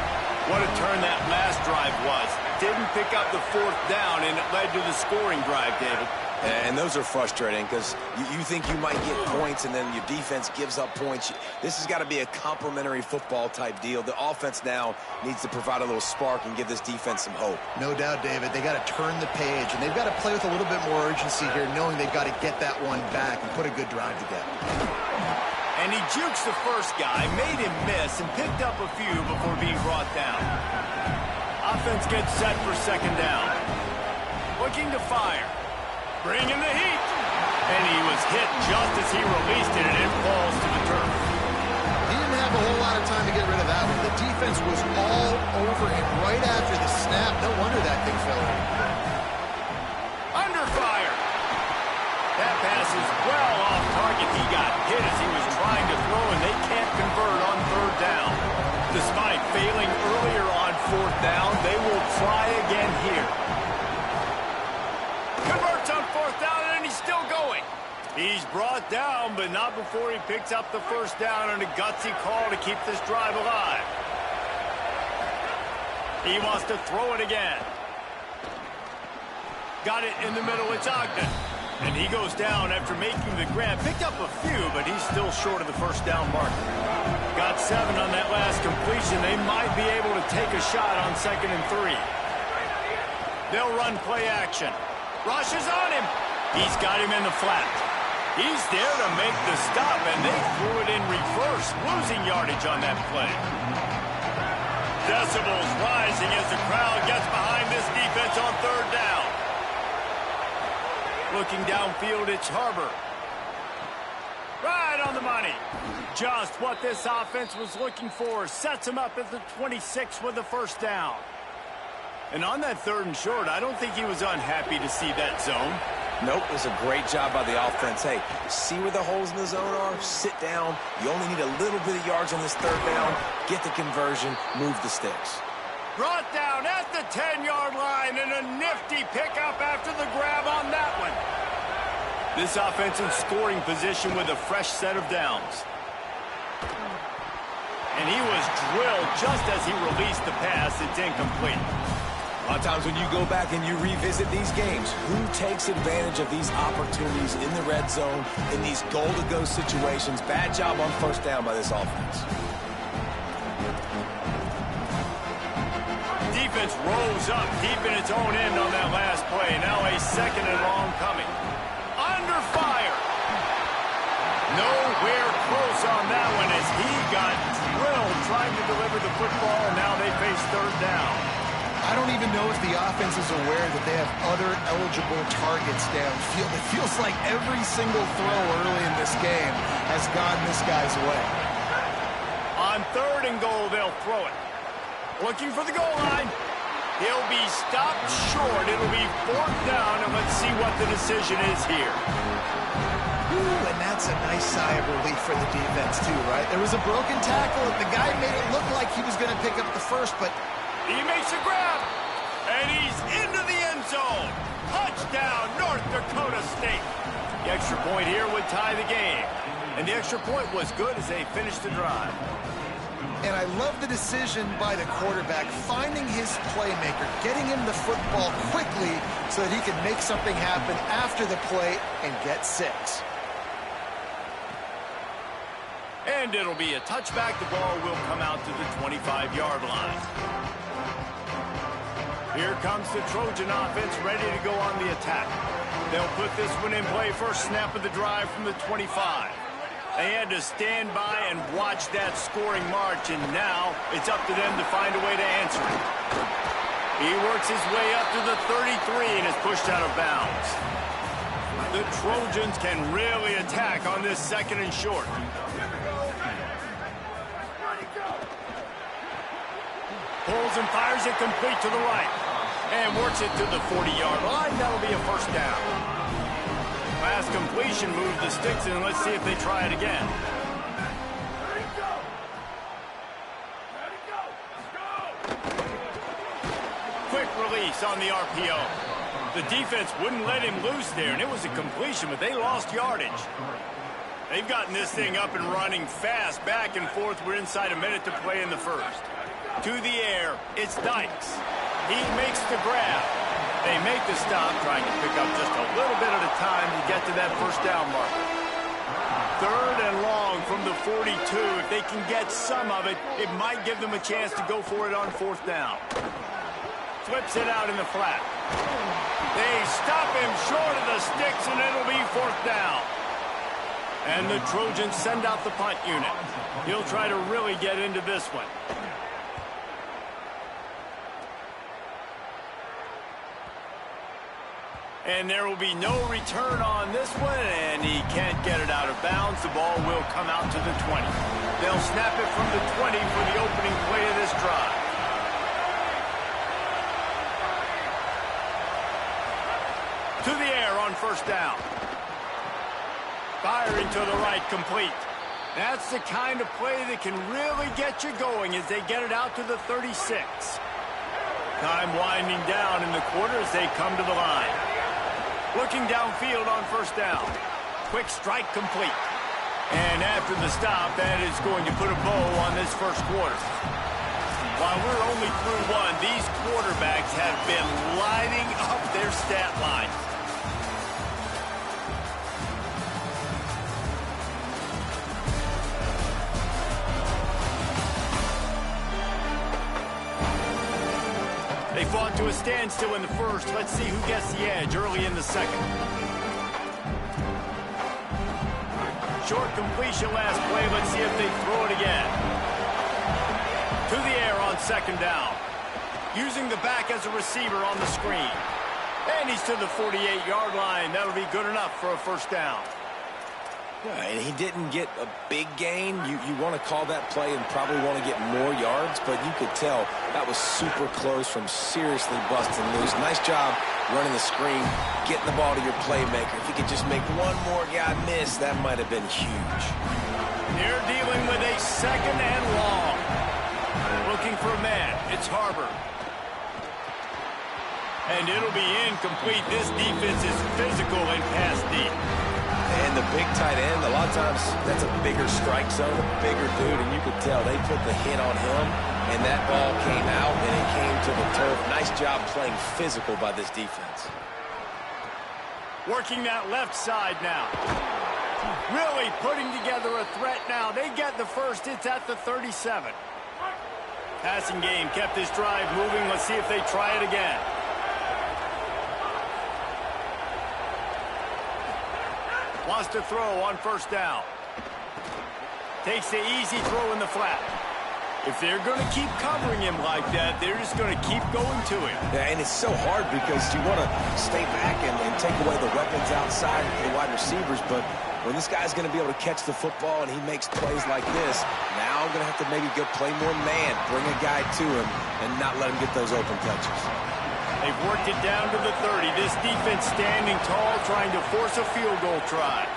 What a turn that last drive was. Didn't pick up the 4th down, and it led to the scoring drive, David. And those are frustrating because you think you might get points and then your defense gives up points. This has got to be a complementary football type deal. The offense now needs to provide a little spark and give this defense some hope. No doubt, David. They got to turn the page, and they've got to play with a little bit more urgency here, knowing they've got to get that one back and put a good drive together. And he jukes the first guy, made him miss, and picked up a few before being brought down. Offense gets set for 2nd down. Looking to fire. Bringing the heat. And he was hit just as he released it, and it falls to the turf. He didn't have a whole lot of time to get rid of that one. The defense was all over him right after the snap. No wonder that thing fell in. Under fire. That pass is well off target. He got hit as he was trying to throw, and they can't convert on 3rd down. Despite failing earlier on 4th down, they will try again here. Converts on 4th down, and he's still going. He's brought down, but not before he picks up the 1st down on a gutsy call to keep this drive alive. He wants to throw it again. Got it in the middle. It's Ogden. And he goes down after making the grab. Picked up a few, but he's still short of the 1st down marker. Got 7 on that last completion. They might be able to take a shot on 2nd and 3. They'll run play action. Rush is on him. He's got him in the flat. He's there to make the stop, and they threw it in reverse, losing yardage on that play. Decibels rising as the crowd gets behind this defense on 3rd down. Looking downfield, it's Harbor. Right on the money. Just what this offense was looking for. Sets him up at the 26 with the 1st down. And on that 3rd and short, I don't think he was unhappy to see that zone. Nope, it was a great job by the offense. Hey, see where the holes in the zone are? Sit down. You only need a little bit of yards on this 3rd down. Get the conversion. Move the sticks. Brought down at the 10-yard line, and a nifty pickup after the grab on that one. This offense in scoring position with a fresh set of downs. And he was drilled just as he released the pass. It's incomplete. A lot of times when you go back and you revisit these games, who takes advantage of these opportunities in the red zone, in these goal-to-go situations? Bad job on first down by this offense. Defense rose up deep in its own end on that last play. Now a second and long coming. Under fire. Nowhere close on that one as he got drilled trying to deliver the football, and now they face third down. I don't even know if the offense is aware that they have other eligible targets downfield. It feels like every single throw early in this game has gone this guy's way. On third and goal, they'll throw it. Looking for the goal line. He'll be stopped short. It'll be fourth down, and let's see what the decision is here. Ooh, and that's a nice sigh of relief for the defense, too, right? There was a broken tackle, and the guy made it look like he was going to pick up the first, but he makes a grab, and he's into the end zone. Touchdown, North Dakota State. The extra point here would tie the game, and the extra point was good as they finished the drive. And I love the decision by the quarterback, finding his playmaker, getting him the football quickly so that he can make something happen after the play and get 6. And it'll be a touchback. The ball will come out to the 25-yard line. Here comes the Trojan offense ready to go on the attack. They'll put this one in play first snap of the drive from the 25. They had to stand by and watch that scoring march, and now it's up to them to find a way to answer it. He works his way up to the 33 and is pushed out of bounds. The Trojans can really attack on this second and short. Pulls and fires it complete to the right. And works it to the 40-yard line. That'll be a first down. Last completion moved the sticks, and let's see if they try it again. Quick release on the RPO. The defense wouldn't let him loose there, and it was a completion, but they lost yardage. They've gotten this thing up and running fast, back and forth. We're inside a minute to play in the first. To the air, it's Dykes. He makes the grab. They make the stop, trying to pick up just a little bit at a time to get to that first down marker. Third and long from the 42. If they can get some of it, it might give them a chance to go for it on fourth down. Flips it out in the flat. They stop him short of the sticks, and it'll be fourth down. And the Trojans send out the punt unit. He'll try to really get into this one. And there will be no return on this one, and he can't get it out of bounds. The ball will come out to the 20. They'll snap it from the 20 for the opening play of this drive. To the air on first down. Firing to the right, complete. That's the kind of play that can really get you going as they get it out to the 36. Time winding down in the quarter as they come to the line. Looking downfield on first down. Quick strike complete. And after the stop, that is going to put a bow on this first quarter. While we're only through one, these quarterbacks have been lighting up their stat line. They fought to a standstill in the first. Let's see who gets the edge early in the second. Short completion last play. Let's see if they throw it again. To the air on second down. Using the back as a receiver on the screen. And he's to the 48-yard line. That'll be good enough for a first down. Yeah, and he didn't get a big gain. You want to call that play and probably want to get more yards, but you could tell that was super close from seriously busting loose. Nice job running the screen, getting the ball to your playmaker. If he could just make one more guy miss, that might have been huge. They're dealing with a second and long. Looking for a man. It's Harbor. And it'll be incomplete. This defense is physical and pass deep. And the big tight end, a lot of times that's a bigger strike zone, a bigger dude, and you could tell they put the hit on him, and that ball came out, and it came to the turf. Nice job playing physical by this defense. Working that left side now. Really putting together a threat now. They get the first. It's at the 37. Passing game kept this drive moving. Let's see if they try it again. Wants to throw on first down. Takes the easy throw in the flat. If they're going to keep covering him like that, they're just going to keep going to him. Yeah, and it's so hard because you want to stay back and take away the weapons outside for the wide receivers, but when this guy's going to be able to catch the football and he makes plays like this, now I'm going to have to maybe go play more man, bring a guy to him, and not let him get those open touches. They've worked it down to the 30. This defense standing tall, trying to force a field goal try.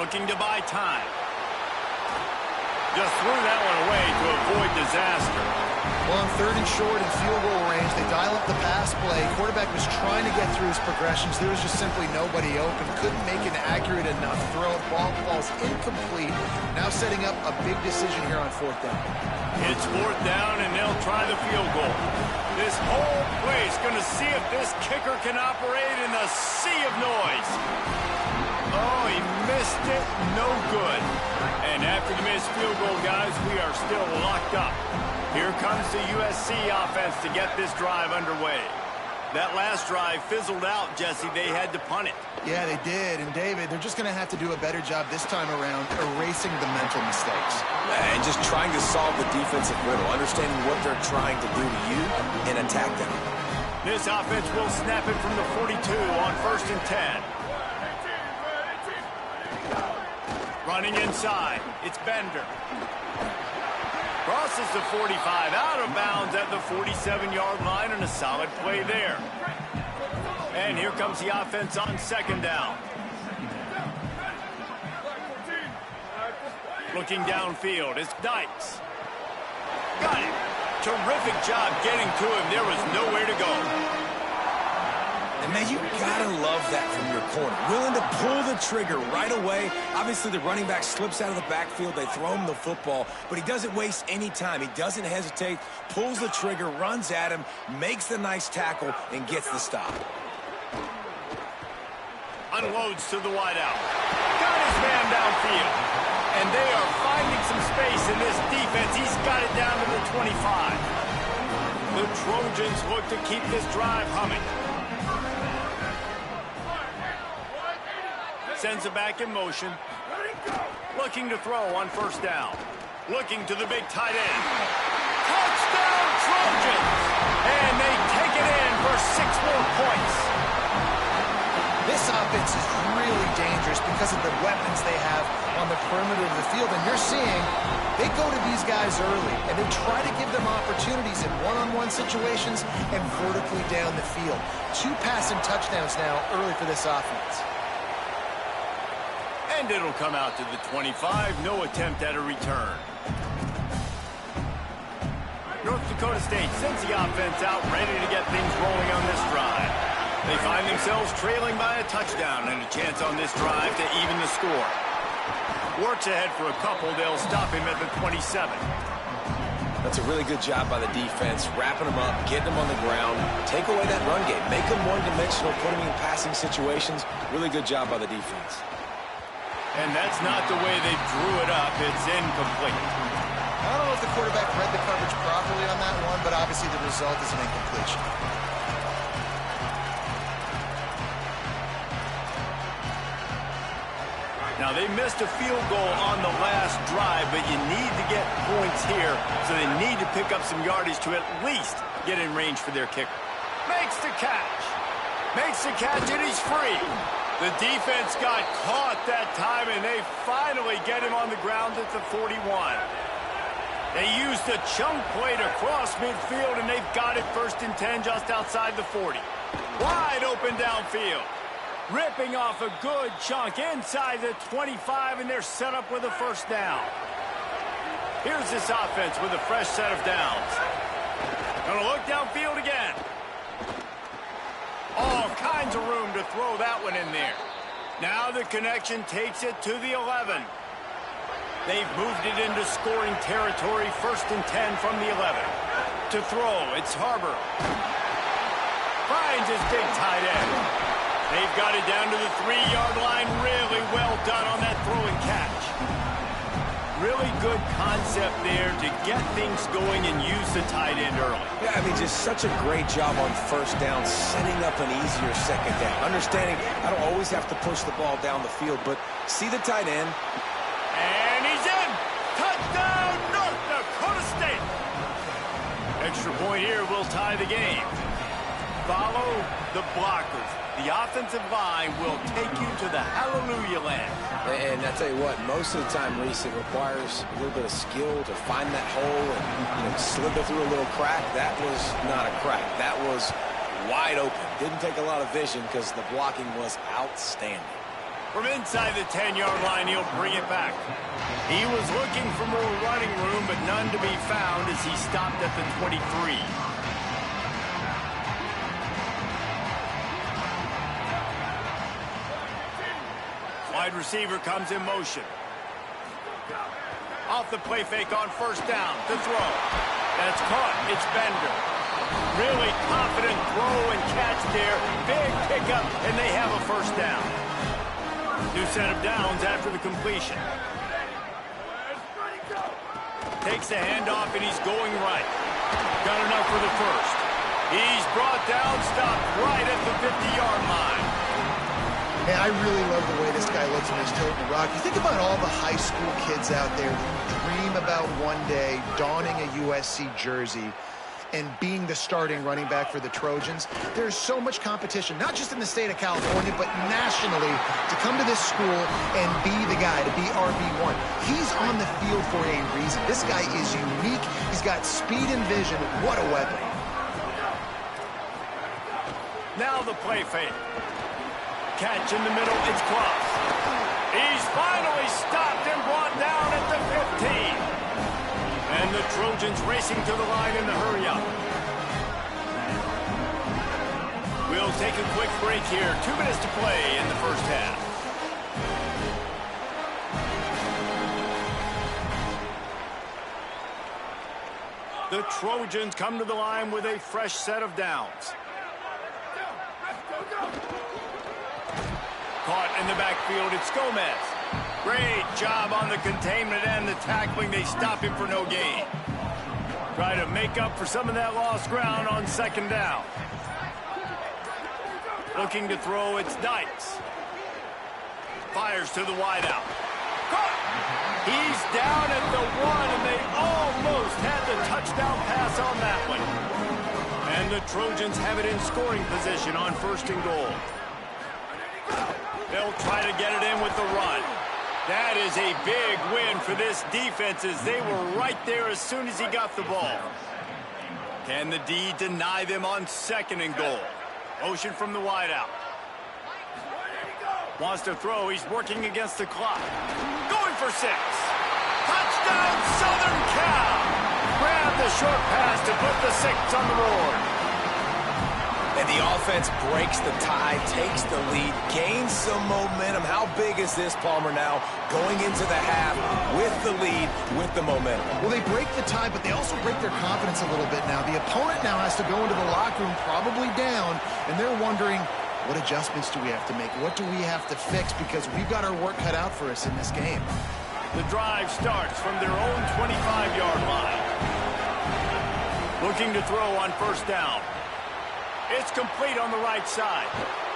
Looking to buy time. Just threw that one away to avoid disaster. Well, on 30 short and field goal range, they dial up the pass play. Quarterback was trying to get through his progressions. There was just simply nobody open. Couldn't make an accurate enough throw. Ball's incomplete. Now setting up a big decision here on fourth down. It's fourth down, and they'll try the field goal. This whole place going to see if this kicker can operate in a sea of noise. Oh, he missed it. No good. And after the missed field goal, guys, we are still locked up. Here comes the USC offense to get this drive underway. That last drive fizzled out, Jesse. They had to punt it. Yeah, they did. And, David, they're just going to have to do a better job this time around erasing the mental mistakes. And just trying to solve the defensive riddle, understanding what they're trying to do to you and attack them. This offense will snap it from the 42 on 1st and 10. Running inside. It's Bender. Crosses the 45, out of bounds at the 47-yard line, and a solid play there. And here comes the offense on second down. Looking downfield, it's Dykes. Got it. Terrific job getting to him. There was nowhere to go. And, man, you got to love that from your corner. Willing to pull the trigger right away. Obviously, the running back slips out of the backfield. They throw him the football, but he doesn't waste any time. He doesn't hesitate, pulls the trigger, runs at him, makes the nice tackle, and gets the stop. Unloads to the wideout. Got his man downfield. And they are finding some space in this defense. He's got it down to the 25. The Trojans look to keep this drive humming. Sends it back in motion. Looking to throw on first down. Looking to the big tight end. Touchdown Trojans! And they take it in for 6 more points. This offense is really dangerous because of the weapons they have on the perimeter of the field. And you're seeing they go to these guys early, and they try to give them opportunities in one-on-one situations and vertically down the field. 2 passing touchdowns now early for this offense. And it'll come out to the 25. No attempt at a return. North Dakota State sends the offense out, ready to get things rolling on this drive. They find themselves trailing by a touchdown and a chance on this drive to even the score. Works ahead for a couple. They'll stop him at the 27. That's a really good job by the defense, wrapping them up, getting them on the ground, take away that run game, make them one-dimensional, put them in passing situations. Really good job by the defense. And that's not the way they drew it up. It's incomplete. I don't know if the quarterback read the coverage properly on that one, but obviously the result is an incompletion. Now, they missed a field goal on the last drive, but you need to get points here, so they need to pick up some yardage to at least get in range for their kicker. Makes the catch. Makes the catch, and he's free. The defense got caught that time, and they finally get him on the ground at the 41. They used a chunk play to cross midfield, and they've got it 1st and 10 just outside the 40. Wide open downfield. Ripping off a good chunk inside the 25, and they're set up with a first down. Here's this offense with a fresh set of downs. Gonna look downfield again. throw that one in there. Now the connection takes it to the 11. They've moved it into scoring territory, 1st and 10 from the 11. To throw, it's Harbor. Finds his big tight end. They've got it down to the 3-yard line. Really well done on that throw and catch. Really good concept there to get things going and use the tight end early. Yeah, I mean, just such a great job on 1st down, setting up an easier 2nd down. Understanding I don't always have to push the ball down the field, but see the tight end. And he's in! Touchdown, North Dakota State! Extra point here will tie the game. Follow the blockers. The offensive line will take you to the hallelujah land. And I tell you what, most of the time, Reese, it requires a little bit of skill to find that hole and slither through a little crack. That was not a crack. That was wide open. Didn't take a lot of vision because the blocking was outstanding. From inside the 10-yard line, he'll bring it back. He was looking for more running room, but none to be found as he stopped at the 23. Wide receiver comes in motion. Off the play fake on 1st down. To throw. That's caught. It's Bender. Really confident throw and catch there. Big pickup, and they have a 1st down. New set of downs after the completion. Takes the handoff, and he's going right. Got enough for the 1st. He's brought down, stopped right at the 50-yard line. Man, I really love the way this guy looks in his Toten Rock. You think about all the high school kids out there who dream about one day donning a USC jersey and being the starting running back for the Trojans. There's so much competition, not just in the state of California, but nationally, to come to this school and be the guy, to be RB1. He's on the field for a reason. This guy is unique. He's got speed and vision. What a weapon. Now the play fake. Catch in the middle, it's Cross. He's finally stopped and brought down at the 15. And the Trojans racing to the line in the hurry-up. We'll take a quick break here. 2 minutes to play in the 1st half. The Trojans come to the line with a fresh set of downs. Caught in the backfield, it's Gomez. Great job on the containment and the tackling. They stop him for no gain. Try to make up for some of that lost ground on 2nd down. Looking to throw, it's Dykes. Fires to the wideout. Caught! He's down at the 1, and they almost had the touchdown pass on that one. And the Trojans have it in scoring position on 1st and goal. They'll try to get it in with the run. That is a big win for this defense as they were right there as soon as he got the ball. Can the D deny them on 2nd and goal? Motion from the wideout. Wants to throw. He's working against the clock. Going for 6. Touchdown, Southern Cal. Grab the short pass to put the 6 on the board. And the offense breaks the tie, takes the lead, gains some momentum. How big is this, Palmer, now going into the half with the lead, with the momentum? Well, they break the tie, but they also break their confidence a little bit now. The opponent now has to go into the locker room probably down, and they're wondering, what adjustments do we have to make? What do we have to fix? Because we've got our work cut out for us in this game. The drive starts from their own 25-yard line. Looking to throw on 1st down. It's complete on the right side.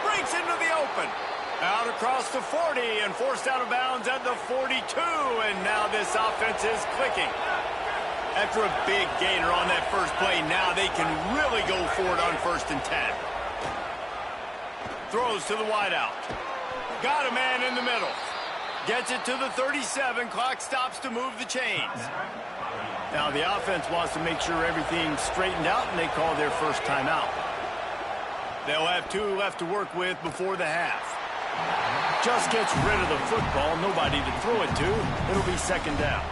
Breaks into the open. Out across the 40 and forced out of bounds at the 42. And now this offense is clicking. After a big gainer on that first play, now they can really go for it on 1st and 10. Throws to the wideout. Got a man in the middle. Gets it to the 37. Clock stops to move the chains. Now the offense wants to make sure everything's straightened out, and they call their first timeout. They'll have 2 left to work with before the half. Just gets rid of the football. Nobody to throw it to. It'll be 2nd down.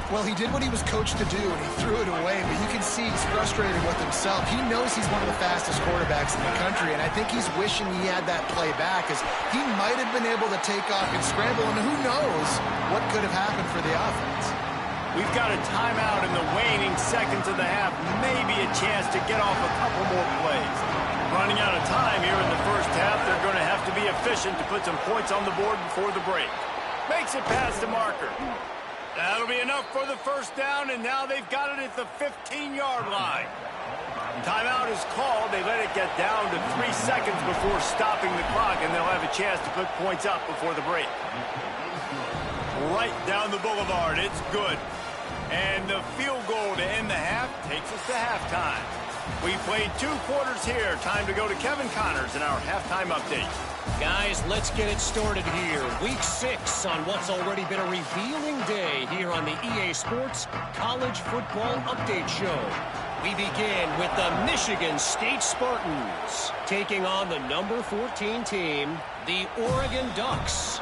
Well, he did what he was coached to do, and he threw it away, but you can see he's frustrated with himself. He knows he's one of the fastest quarterbacks in the country, and I think he's wishing he had that play back, as he might have been able to take off and scramble, and who knows what could have happened for the offense. We've got a timeout in the waning seconds of the half, maybe a chance to get off a couple more plays. Running out of time here in the first half, they're going to have to be efficient to put some points on the board before the break. Makes it past the marker. That'll be enough for the first down, and now they've got it at the 15-yard line. Timeout is called. They let it get down to 3 seconds before stopping the clock, and they'll have a chance to put points up before the break. Right down the boulevard. It's good. And the field goal to end the half takes us to halftime. We played 2 quarters here. Time to go to Kevin Connors in our halftime update. Guys, let's get it started here. Week 6 on what's already been a revealing day here on the EA Sports College Football Update Show. We begin with the Michigan State Spartans taking on the number 14 team, the Oregon Ducks.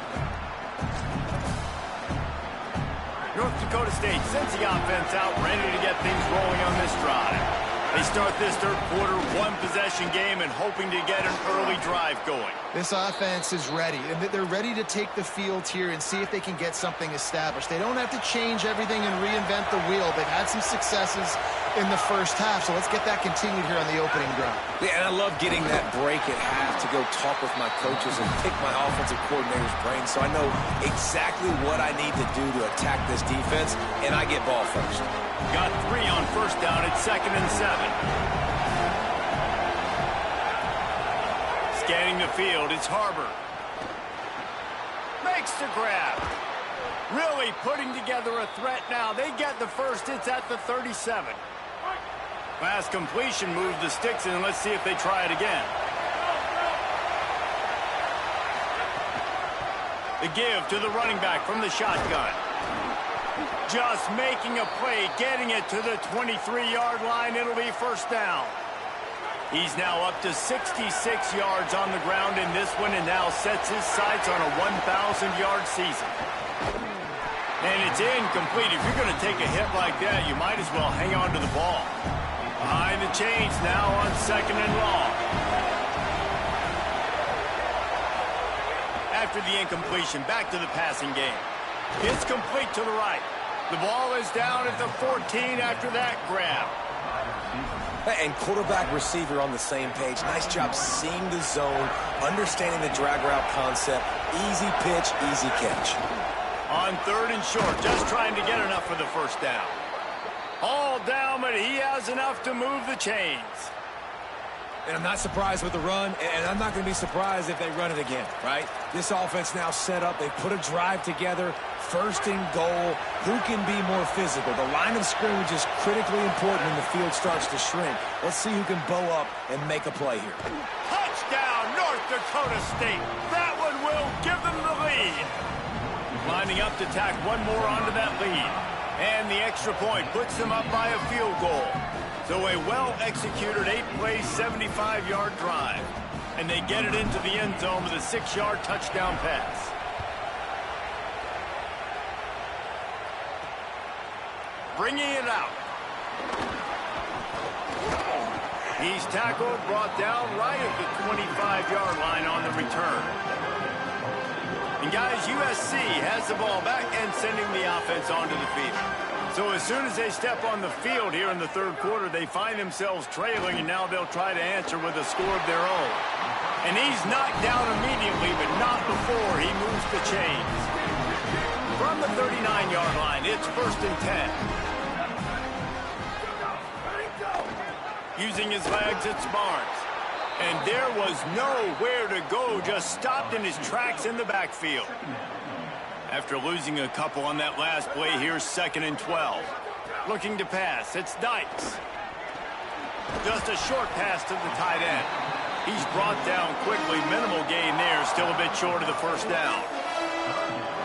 North Dakota State sends the offense out, ready to get things rolling on this drive. They start this third quarter, 1-possession game, and hoping to get an early drive going. This offense is ready, and they're ready to take the field here and see if they can get something established. They don't have to change everything and reinvent the wheel. They've had some successes in the first half, so let's get that continued here on the opening drive. Yeah, and I love getting that break at half to go talk with my coaches and pick my offensive coordinator's brain so I know exactly what I need to do to attack this defense, and I get ball first. Got 3 on first down at 2nd and 7. Scanning the field, it's Harbor. Makes the grab. Really putting together a threat now. They get the first. It's at the 37. Pass completion, moves the sticks in. Let's see if they try it again. The give to the running back from the shotgun. Just making a play, getting it to the 23-yard line. It'll be first down. He's now up to 66 yards on the ground in this one and now sets his sights on a 1,000-yard season. And it's incomplete. If you're going to take a hit like that, you might as well hang on to the ball. Behind the chains now on 2nd and long. After the incompletion, back to the passing game. It's complete to the right. The ball is down at the 14 after that grab. And quarterback receiver on the same page. Nice job seeing the zone, understanding the drag route concept. Easy pitch, easy catch. On 3rd and short, just trying to get enough for the first down. All down, but he has enough to move the chains. And I'm not surprised with the run, and I'm not going to be surprised if they run it again, right? This offense now set up. They put a drive together. 1st and goal. Who can be more physical? The line of scrimmage is critically important when the field starts to shrink. Let's see who can bow up and make a play here. Touchdown, North Dakota State. That one will give them the lead. Lining up to tack one more onto that lead. And the extra point puts them up by a field goal. So a well-executed 8-play, 75-yard drive. And they get it into the end zone with a 6-yard touchdown pass. Bringing it out. He's tackled, brought down right at the 25-yard line on the return. And guys, USC has the ball back and sending the offense onto the field. So as soon as they step on the field here in the third quarter, they find themselves trailing, and now they'll try to answer with a score of their own. And he's knocked down immediately, but not before he moves the chains. From the 39-yard line, it's 1st and 10. Using his legs, it's Barnes. And there was nowhere to go, just stopped in his tracks in the backfield. After losing a couple on that last play, here's 2nd and 12. Looking to pass, it's Dykes. Just a short pass to the tight end. He's brought down quickly, minimal gain there, still a bit short of the first down.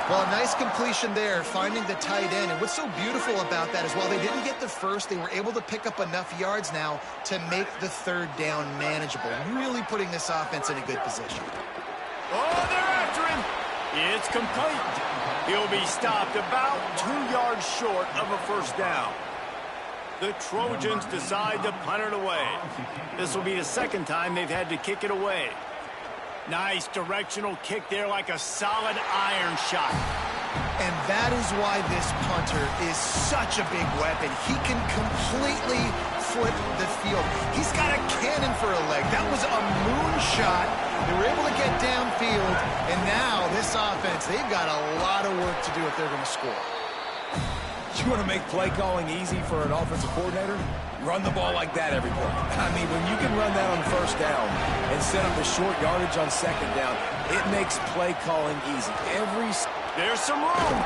Well, a nice completion there, finding the tight end. And what's so beautiful about that is while they didn't get the first, they were able to pick up enough yards now to make the 3rd down manageable. Really putting this offense in a good position. Oh, they're after him. It's complete. He'll be stopped about 2 yards short of a first down. The Trojans decide to punt it away. This will be the second time they've had to kick it away. Nice directional kick there, like a solid iron shot. And that is why this punter is such a big weapon. He can completely flip the field. He's got a cannon for a leg. That was a moonshot. They were able to get downfield, and now this offense, they've got a lot of work to do if they're going to score. You want to make play calling easy for an offensive coordinator? Run the ball like that every play. I mean, when you can run that on first down and set up the short yardage on second down, it makes play calling easy. There's some room.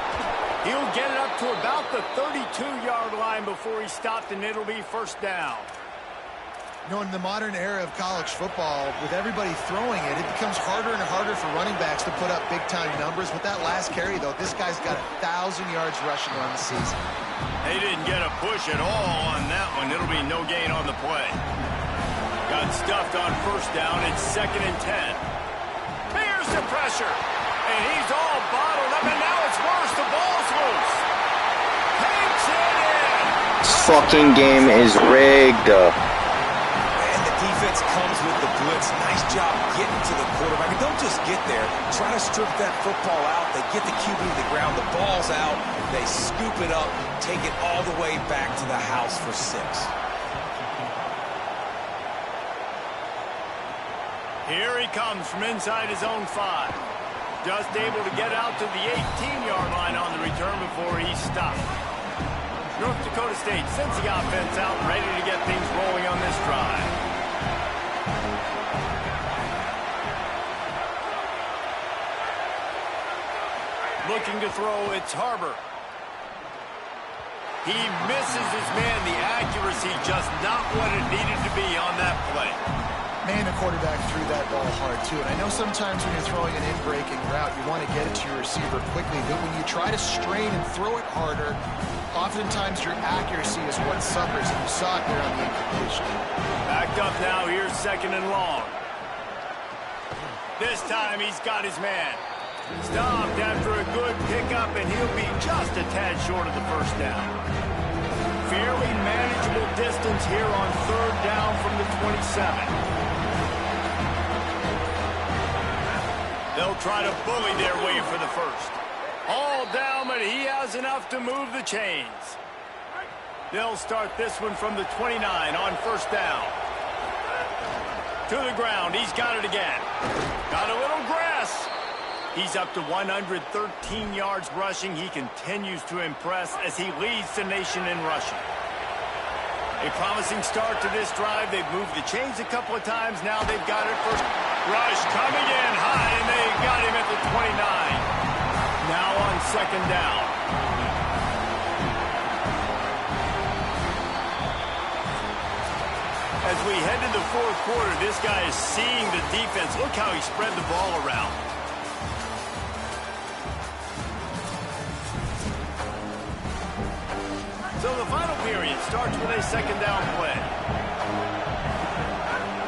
He'll get it up to about the 32-yard line before he's stopped, and it'll be first down. You know, in the modern era of college football, with everybody throwing it, it becomes harder and harder for running backs to put up big-time numbers. With that last carry, though, this guy's got 1,000 yards rushing on the season. They didn't get a push at all on that one. It'll be no gain on the play. Got stuffed on first down. It's 2nd and 10. Here's the pressure. And he's all bottled up, and now it's worse. The ball's loose. Takes it in. This fucking game is rigged. And the defense comes with the blitz. Nice job getting to the quarterback. And don't just get there. Try to strip that football out. They get the QB to the ground. The ball's out. They scoop it up, take it all the way back to the house for 6. Here he comes from inside his own 5. Just able to get out to the 18-yard line on the return before he's stopped. North Dakota State sends the offense out and ready to get things rolling on this drive. Looking to throw, it's Harbor. He misses his man. The accuracy just not what it needed to be on that play. Man, the quarterback threw that ball hard, too. And I know sometimes when you're throwing an in-breaking route, you want to get it to your receiver quickly. But when you try to strain and throw it harder, oftentimes your accuracy is what suffers. And you saw it there on the incompletion. Backed up now. Here's 2nd and long. This time he's got his man. Stopped after a good pickup, and he'll be just a tad short of the first down. Fairly manageable distance here on 3rd down from the 27. They'll try to bully their way for the first. All down, but he has enough to move the chains. They'll start this one from the 29 on first down. To the ground. He's got it again. Got a little grass. He's up to 113 yards rushing. He continues to impress as he leads the nation in rushing. A promising start to this drive. They've moved the chains a couple of times. Now they've got it first. Rush coming in high, and they got him at the 29. Now on 2nd down. As we head to the 4th quarter, this guy is seeing the defense. Look how he spread the ball around. So the final period starts with a 2nd down play.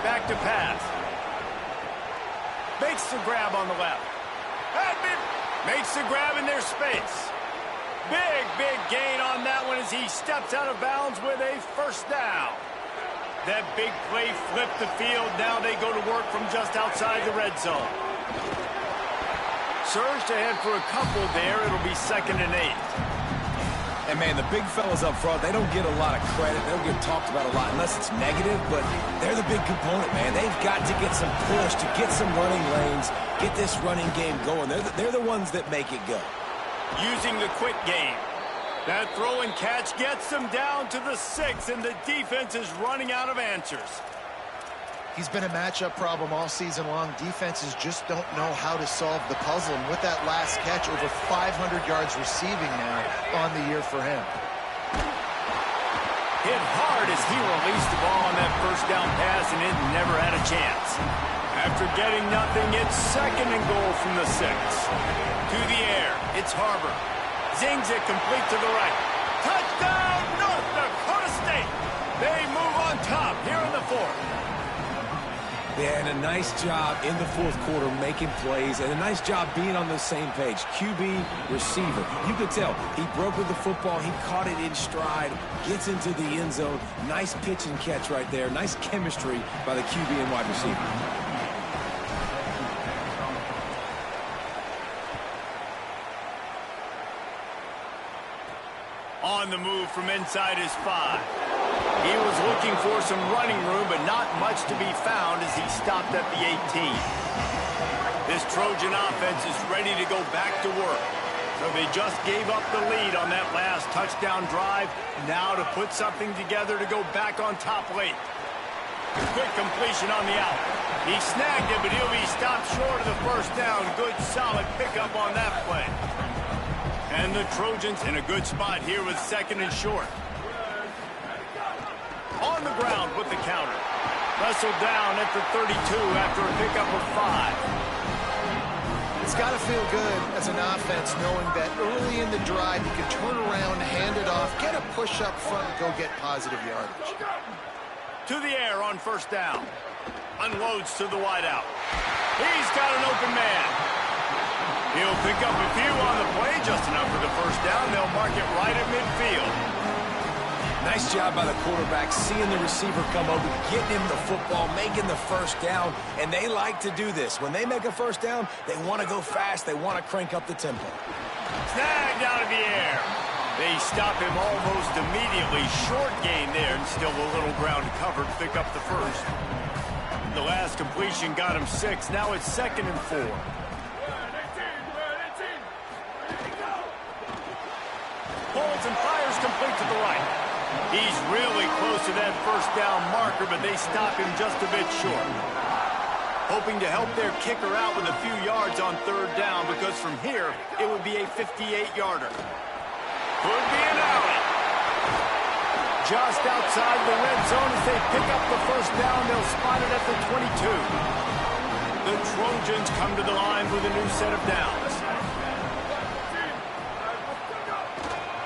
Back to pass. Makes the grab on the left. Makes the grab in their space. Big gain on that one as he steps out of bounds with a first down. That big play flipped the field. Now they go to work from just outside the red zone. Surged ahead for a couple there. It'll be 2nd and 8. And, man, the big fellas up front, they don't get a lot of credit. They don't get talked about a lot unless it's negative, but they're the big component, man. They've got to get some push, to get some running lanes, get this running game going. They're the ones that make it go. Using the quick game. That throw and catch gets them down to the 6, and the defense is running out of answers. He's been a matchup problem all season long. Defenses just don't know how to solve the puzzle. And with that last catch, over 500 yards receiving now on the year for him. Hit hard as he released the ball on that first down pass, and it never had a chance. After getting nothing, it's 2nd and goal from the 6. To the air, it's Harbor. Zings it complete to the right. Touchdown, North Dakota State! They move on top here in the 4th. And a nice job in the fourth quarter making plays, and a nice job being on the same page. QB, receiver. You could tell he broke with the football. He caught it in stride, gets into the end zone. Nice pitch and catch right there. Nice chemistry by the QB and wide receiver. On the move from inside his 5. He was looking for some running room, but not much to be found as he stopped at the 18. This Trojan offense is ready to go back to work. So they just gave up the lead on that last touchdown drive. Now to put something together to go back on top late. Quick completion on the out. He snagged it, but he'll be stopped short of the first down. Good, solid pickup on that play. And the Trojans in a good spot here with second and short. On the ground with the counter. Wrestled down at the 32 after a pickup of 5. It's got to feel good as an offense knowing that early in the drive you can turn around, hand it off, get a push up front, and go get positive yardage. To the air on first down. Unloads to the wideout. He's got an open man. He'll pick up a few on the play, just enough for the first down. They'll mark it right at midfield. Nice job by the quarterback, seeing the receiver come over, getting him the football, making the first down, and they like to do this. When they make a first down, they want to go fast. They want to crank up the tempo. Snagged out of the air. They stop him almost immediately. Short gain there, and still a little ground covered to pick up the first. The last completion got him 6. Now it's 2nd and 4. Holds and fires complete to the right. He's really close to that first down marker, but they stop him just a bit short. Hoping to help their kicker out with a few yards on third down, because from here, it would be a 58-yarder. Could be an alley. Just outside the red zone as they pick up the first down. They'll spot it at the 22. The Trojans come to the line with a new set of downs.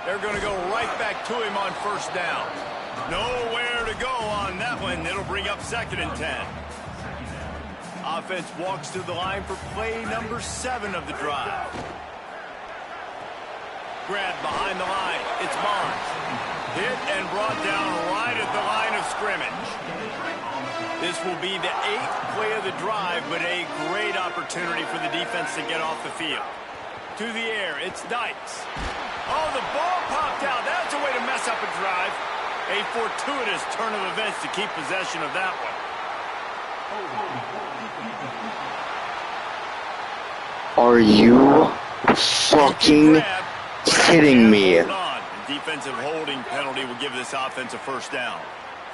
They're going to go right back to him on first down. Nowhere to go on that one. It'll bring up 2nd and 10. Offense walks to the line for play number 7 of the drive. Grabbed behind the line. It's Barnes. Hit and brought down right at the line of scrimmage. This will be the 8th play of the drive, but a great opportunity for the defense to get off the field. To the air, it's Dykes. Oh, the ball popped out. That's a way to mess up a drive. A fortuitous turn of events to keep possession of that one. Are you fucking kidding me? Hold on. The defensive holding penalty will give this offense a first down.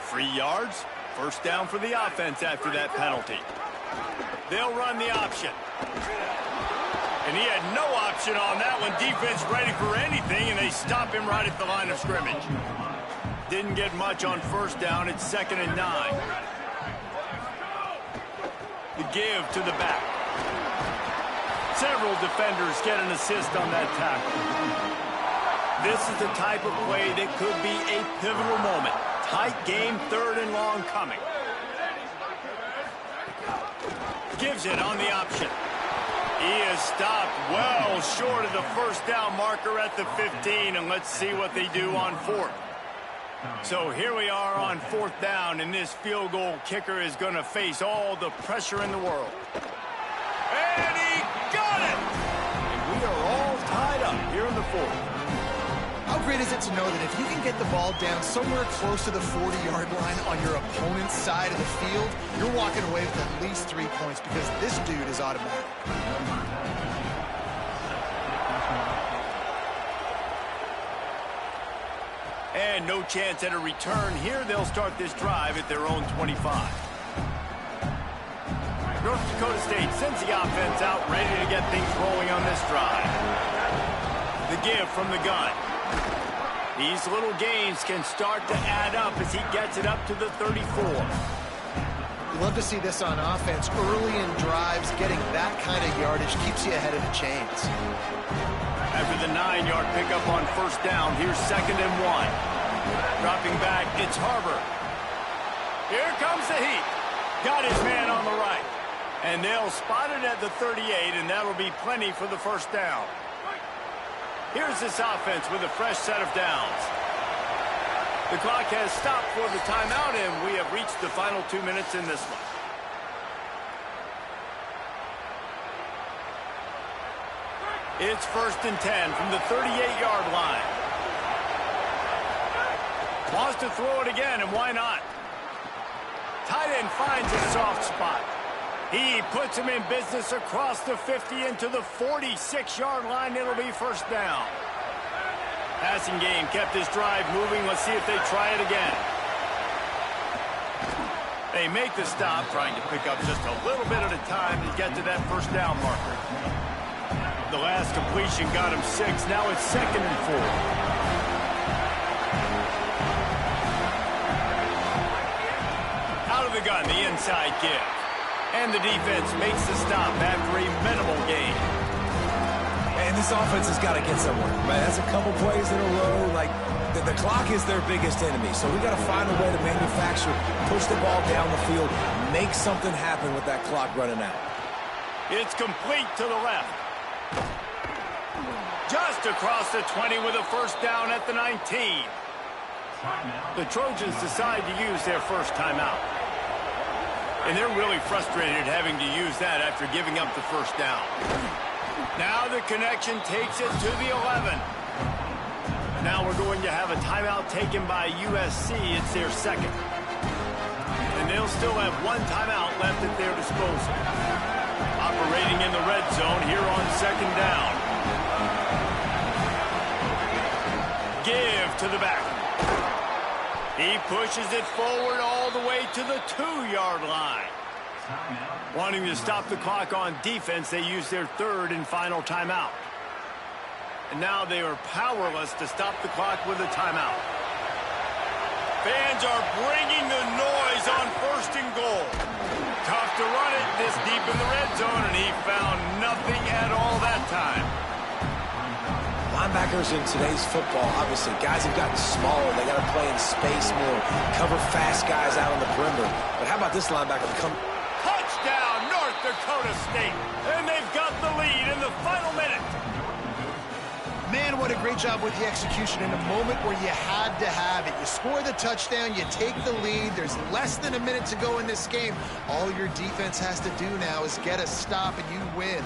3 yards, first down for the offense after that penalty. They'll run the option. And he had no option on that one. Defense ready for anything, and they stop him right at the line of scrimmage. Didn't get much on first down. It's 2nd and 9. The give to the back. Several defenders get an assist on that tackle. This is the type of play that could be a pivotal moment. Tight game, 3rd and long coming. Gives it on the option. He is stopped well short of the first down marker at the 15, and let's see what they do on 4th. So here we are on 4th down, and this field goal kicker is going to face all the pressure in the world. And he got it! And we are all tied up here in the 4th. How great is it to know that if you can get the ball down somewhere close to the 40-yard line on your opponent's side of the field, you're walking away with at least 3 points because this dude is automatic. And no chance at a return here. They'll start this drive at their own 25. North Dakota State sends the offense out, ready to get things rolling on this drive. The give from the gun. These little gains can start to add up as he gets it up to the 34. You love to see this on offense. Early in drives, getting that kind of yardage keeps you ahead of the chains. After the 9-yard pickup on first down, here's 2nd and 1. Dropping back, it's Harbor. Here comes the heat. Got his man on the right. And they'll spot it at the 38, and that'll be plenty for the first down. Here's this offense with a fresh set of downs. The clock has stopped for the timeout, and we have reached the final 2 minutes in this one. It's 1st and 10 from the 38-yard line. Wants to throw it again, and why not? Tight end finds a soft spot. He puts him in business across the 50 into the 46-yard line. It'll be first down. Passing game kept his drive moving. Let's see if they try it again. They make the stop, trying to pick up just a little bit at a time to get to that first down marker. The last completion got him 6. Now it's 2nd and 4. Out of the gun, the inside give. And the defense makes the stop after a minimal gain. And this offense has got to get somewhere, right? That's a couple plays in a row. Like, the clock is their biggest enemy. So we got to find a way to manufacture, push the ball down the field, make something happen with that clock running out. It's complete to the left. Just across the 20 with a first down at the 19. The Trojans decide to use their first timeout. And they're really frustrated having to use that after giving up the first down. Now the connection takes it to the 11. Now we're going to have a timeout taken by USC. It's their second. And they'll still have one timeout left at their disposal. Operating in the red zone here on 2nd down. Give to the back. He pushes it forward all the way to the 2-yard line. Wanting to stop the clock on defense, they use their 3rd and final timeout. And now they are powerless to stop the clock with a timeout. Fans are bringing the noise on 1st and goal. Tough to run it this deep in the red zone, and he found nothing at all that time. Linebackers in today's football, obviously, guys have gotten smaller. They got to play in space more, cover fast guys out on the perimeter. But how about this linebacker come? Touchdown, North Dakota State. And they've got the lead in the final minute. Man, what a great job with the execution in a moment where you had to have it. You score the touchdown, you take the lead. There's less than a minute to go in this game. All your defense has to do now is get a stop and you win.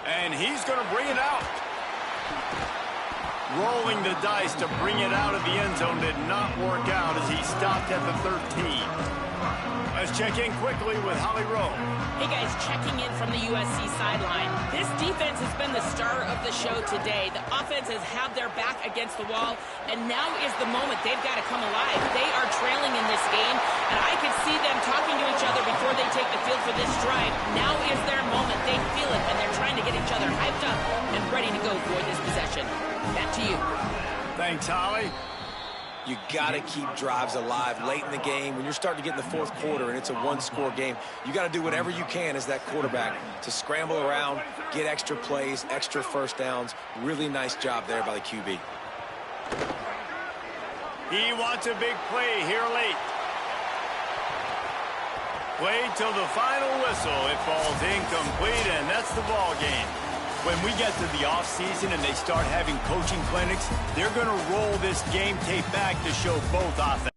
And he's going to bring it out. Rolling the dice to bring it out of the end zone did not work out as he stopped at the 13. Let's check in quickly with Holly Rowe. Hey guys, checking in from the USC sideline. This defense has been the star of the show today. The offense has had their back against the wall, and now is the moment they've got to come alive. They are trailing in this game, and I could see them talking to each other before they take the field for this drive. Now is their moment. They feel it, and they're trying to get each other hyped up and ready to go for this possession. Back to you. Thanks, Holly. You got to keep drives alive late in the game. When you're starting to get in the 4th quarter and it's a one-score game, you got to do whatever you can as that quarterback to scramble around, get extra plays, extra first downs. Really nice job there by the QB. He wants a big play here late. Played till the final whistle. It falls incomplete, and that's the ball game. When we get to the offseason and they start having coaching clinics, they're going to roll this game tape back to show both offense.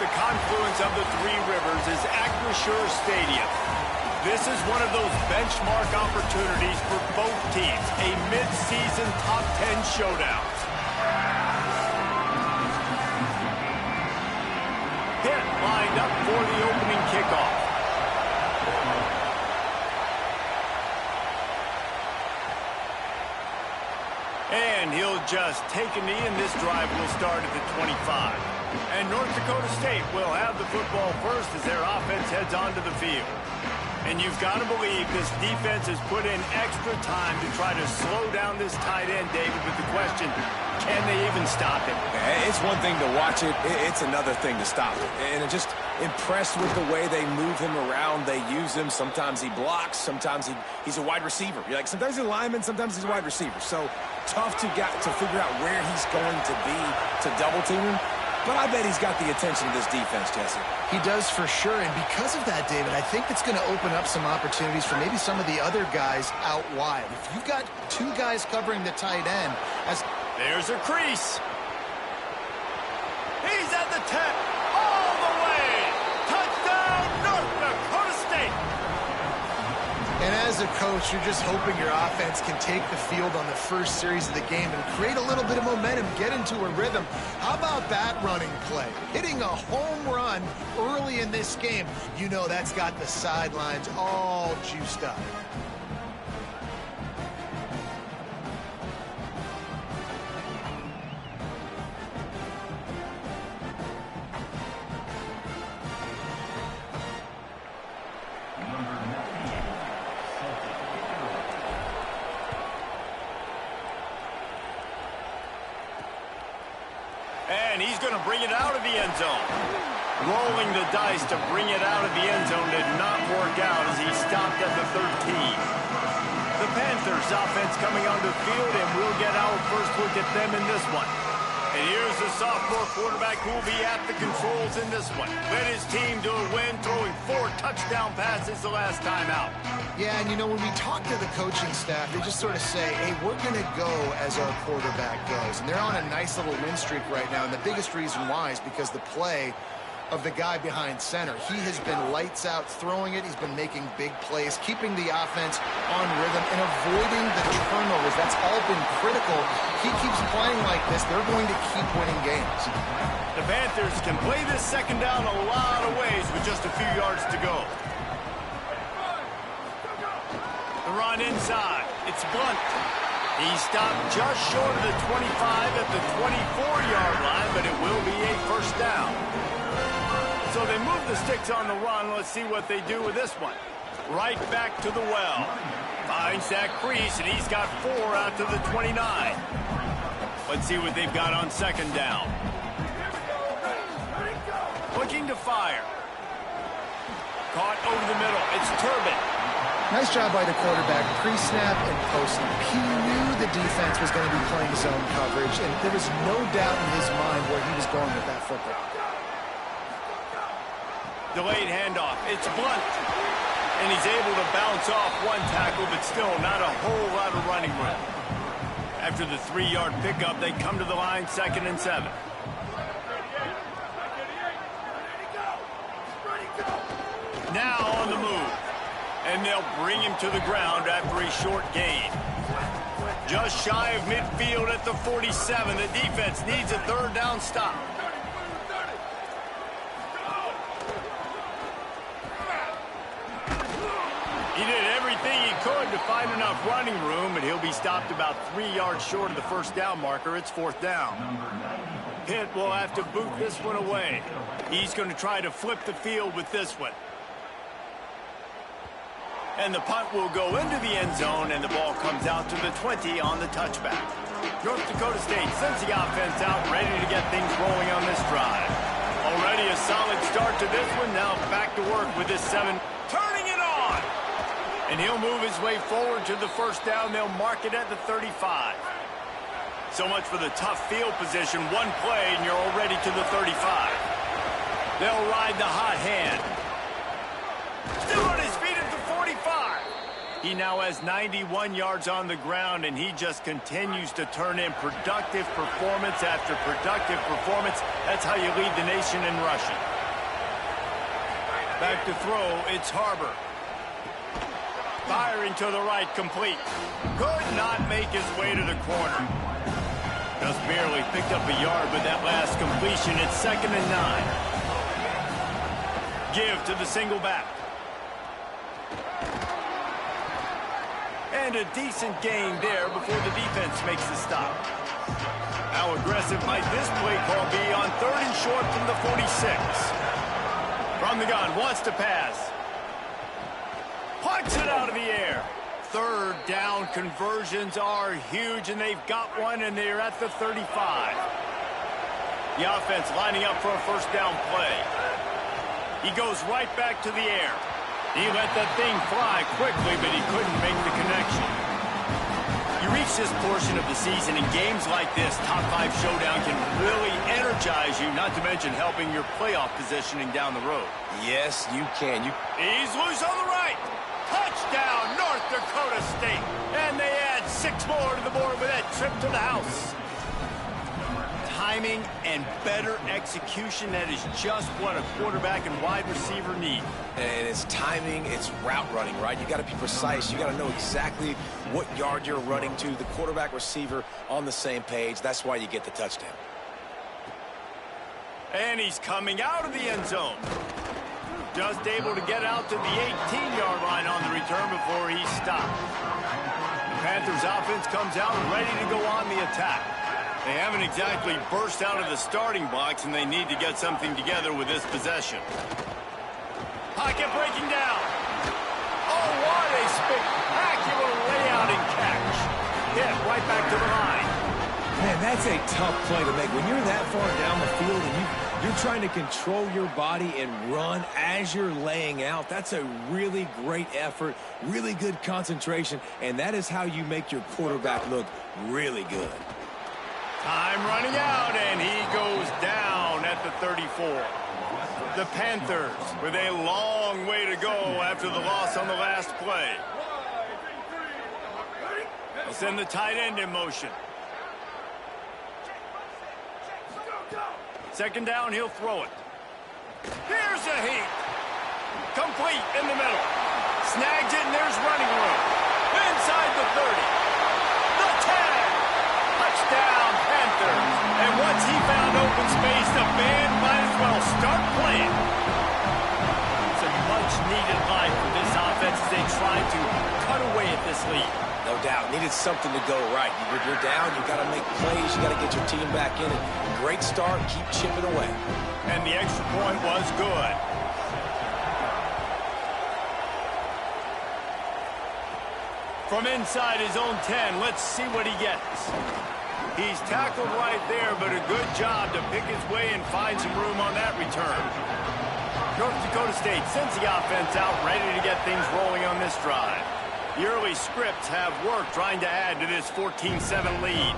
The confluence of the three rivers is Acrisure Stadium. This is one of those benchmark opportunities for both teams, a mid-season top 10 showdown. Hit lined up for the opening kickoff. And he'll just take a knee, and this drive will start at the 25. And North Dakota State will have the football first as their offense heads onto the field. And you've got to believe this defense has put in extra time to try to slow down this tight end, David, but the question, can they even stop him? It's one thing to watch it. It's another thing to stop it. And I'm just impressed with the way they move him around. They use him. Sometimes he blocks. Sometimes he's a wide receiver. You're like, sometimes he's a lineman. Sometimes he's a wide receiver. So tough to figure out where he's going to be to double team him. But I bet he's got the attention of this defense, Jesse. He does for sure, and because of that, David, I think it's going to open up some opportunities for maybe some of the other guys out wide. If you've got two guys covering the tight end, there's a crease. He's at the 10, all the way. Touchdown, North Dakota State. And as a coach, you're just hoping your offense can take the field on the first series of the game and create a little bit of momentum, get into a rhythm. How about that running play? Hitting a home run early in this game. You know that's got the sidelines all juiced up. And he's going to bring it out of the end zone. Rolling the dice to bring it out of the end zone did not work out as he stopped at the 13. The Panthers Panthers offense coming onto the field, and we'll get our first look at them in this one. And here's the sophomore quarterback who will be at the controls in this one. Led his team to a win, throwing 4 touchdown passes the last time out. Yeah, and you know, when we talk to the coaching staff, they just sort of say, hey, we're going to go as our quarterback goes. And they're on a nice little win streak right now, and the biggest reason why is because the play of the guy behind center. He has been lights out throwing it. He's been making big plays, keeping the offense on rhythm, and avoiding the turnovers. That's all been critical. He keeps playing like this, they're going to keep winning games. The Panthers can play this second down a lot of ways with just a few yards to go. The run inside. It's Blunt. He stopped just short of the 25 at the 24-yard line, but it will be a first down. So they move the sticks on the run. Let's see what they do with this one. Right back to the well. Finds that crease, and he's got 4 out to the 29. Let's see what they've got on second down. Looking to fire. Caught over the middle. It's Turbin. Nice job by the quarterback, pre-snap and post-snap. He knew the defense was going to be playing zone coverage, and there was no doubt in his mind where he was going with that football. Delayed handoff. It's Blunt. And he's able to bounce off one tackle, but still not a whole lot of running room. After the 3-yard pickup, they come to the line, 2nd and 7. Now on the move. And they'll bring him to the ground after a short gain. Just shy of midfield at the 47. The defense needs a 3rd down stop. He did everything he could to find enough running room, but he'll be stopped about 3 yards short of the first down marker. It's 4th down. Pitt will have to boot this one away. He's going to try to flip the field with this one. And the punt will go into the end zone, and the ball comes out to the 20 on the touchback. North Dakota State sends the offense out, ready to get things rolling on this drive. Already a solid start to this one. Now back to work with this 7. Turning it on! And he'll move his way forward to the first down. They'll mark it at the 35. So much for the tough field position. One play, and you're already to the 35. They'll ride the hot hand. Still on his feet at the 45. He now has 91 yards on the ground, and he just continues to turn in productive performance after productive performance. That's how you lead the nation in rushing. Back to throw, it's Harbor. Firing to the right, complete. Could not make his way to the corner. Just barely picked up a yard with that last completion. It's 2nd and 9. Give to the single back. And a decent gain there before the defense makes the stop. How aggressive might this play call be on 3rd and short from the 46? From the gun, wants to pass. Punts it out of the air. 3rd down conversions are huge, and they've got one, and they're at the 35. The offense lining up for a first down play. He goes right back to the air. He let that thing fly quickly, but he couldn't make the connection. You reach this portion of the season, and games like this, top 5 showdown, can really energize you, not to mention helping your playoff positioning down the road. Yes, you can. He's loose on the right. Touchdown, North Dakota State. And they add 6 more to the board with that trip to the house. Timing and better execution, that is just what a quarterback and wide receiver need. And it's timing, it's route running, right? You got to be precise. You got to know exactly what yard you're running to. The quarterback receiver on the same page. That's why you get the touchdown. And he's coming out of the end zone. Just able to get out to the 18-yard line on the return before he stopped. The Panthers offense comes out ready to go on the attack. They haven't exactly burst out of the starting blocks, and they need to get something together with this possession. Pocket breaking down. Oh, what a spectacular layout and catch. Hit right back to the line. Man, that's a tough play to make. When you're that far down the field and You're trying to control your body and run as you're laying out. That's a really great effort, really good concentration, and that is how you make your quarterback look really good. Time running out, and he goes down at the 34. The Panthers with a long way to go after the loss on the last play. They'll send the tight end in motion. Second down, he'll throw it. Here's a heat. Complete in the middle. Snags it, and there's running room. Inside the 30. The 10. Touchdown, Panthers. And once he found open space, the band might as well start playing. It's a much-needed life for this offense as they try to cut away at this lead. No doubt. Needed something to go right. You're down. You got to make plays. You got to get your team back in it. Great start. Keep chipping away. And the extra point was good. From inside his own 10, let's see what he gets. He's tackled right there, but a good job to pick his way and find some room on that return. North Dakota State sends the offense out, ready to get things rolling on this drive. The early scripts have worked trying to add to this 14-7 lead.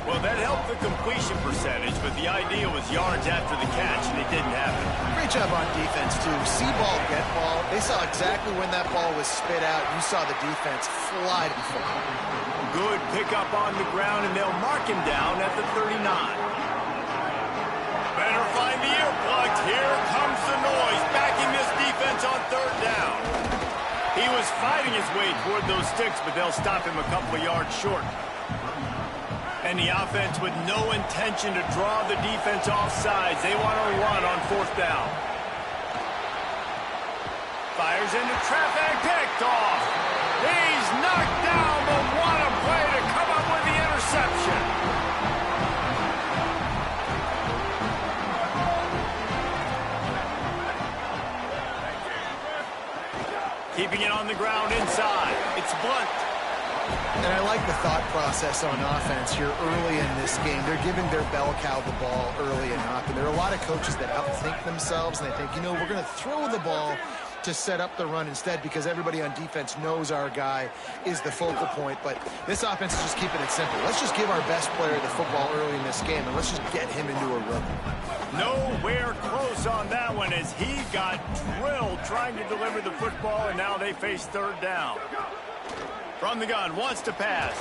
Well, that helped the completion percentage, but the idea was yards after the catch, and it didn't happen. Great job on defense, too. See ball, get ball. They saw exactly when that ball was spit out. You saw the defense fly to the football. Good pickup on the ground, and they'll mark him down at the 39. Better find the earplugs. Here comes the noise, backing this defense on third down. He was fighting his way toward those sticks, but they'll stop him a couple of yards short. And the offense with no intention to draw the defense off sides. They want to run on fourth down. Fires into traffic, picked off. He's knocked down, but what a play to come up with the interception. Keeping it on the ground inside. It's Blunt. And I like the thought process on offense here early in this game. They're giving their bell cow the ball early enough. And there are a lot of coaches that outthink themselves, and they think, you know, we're going to throw the ball to set up the run instead because everybody on defense knows our guy is the focal point. But this offense is just keeping it simple. Let's just give our best player the football early in this game, and let's just get him into a rhythm. Nowhere close on that one as he got drilled trying to deliver the football, and now they face third down. From the gun, wants to pass.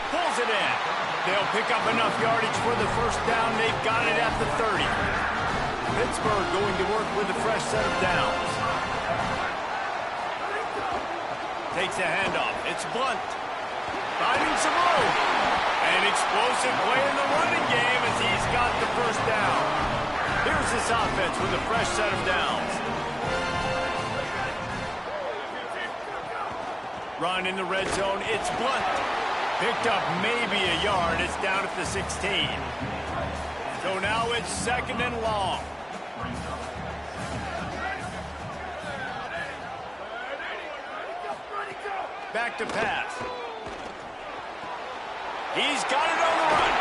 Pulls it in. They'll pick up enough yardage for the first down. They've got it at the 30. Pittsburgh going to work with a fresh set of downs. Takes a handoff. It's Blunt. Finding some room. An explosive play in the running game as he's got the first down. Here's this offense with a fresh set of downs. Run in the red zone. It's Blunt. Picked up maybe a yard. It's down at the 16. So now it's second and long. Back to pass. He's got it on the run.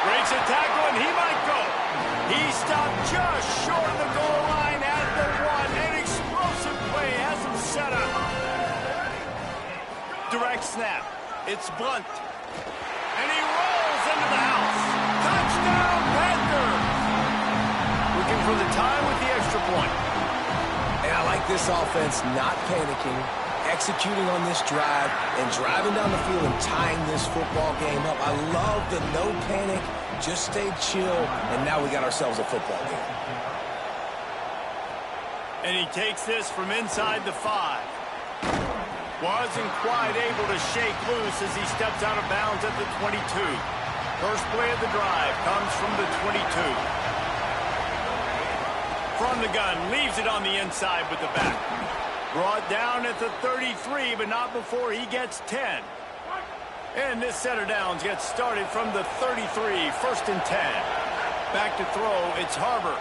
Breaks a tackle, and he might go. He stopped just short of the goal line at the 1. An explosive play has him set up. Direct snap. It's Blunt. And he rolls into the house. Touchdown, Panthers! Looking for the tie with the extra point. And I like this offense not panicking, executing on this drive, and driving down the field and tying this football game up. I love the no panic, just stay chill, and now we got ourselves a football game. And he takes this from inside the 5. Wasn't quite able to shake loose as he steps out of bounds at the 22. First play of the drive comes from the 22. From the gun, leaves it on the inside with the back. Brought down at the 33, but not before he gets 10. And this set of downs gets started from the 33, first and 10. Back to throw, it's Harbor.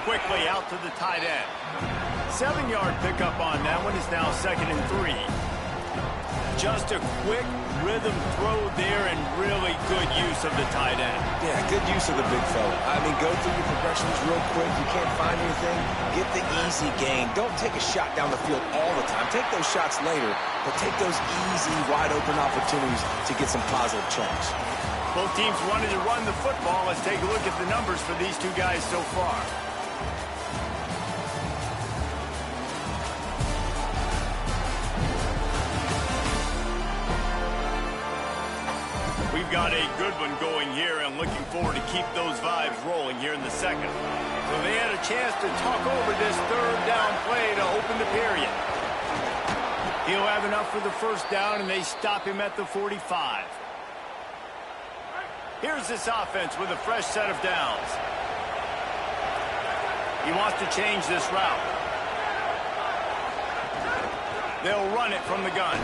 Quickly out to the tight end. 7-yard pickup on that one is now second and 3. Just a quick rhythm throw there and really good use of the tight end. Yeah, good use of the big fella. I mean, go through your progressions real quick. You can't find anything. Get the easy gain. Don't take a shot down the field all the time. Take those shots later, but take those easy, wide-open opportunities to get some positive chunks. Both teams wanted to run the football. Let's take a look at the numbers for these two guys so far. We've got a good one going here, and looking forward to keep those vibes rolling here in the second. So they had a chance to talk over this third down play to open the period. He'll have enough for the first down, and they stop him at the 45. Here's this offense with a fresh set of downs. He wants to change this route. They'll run it from the gun.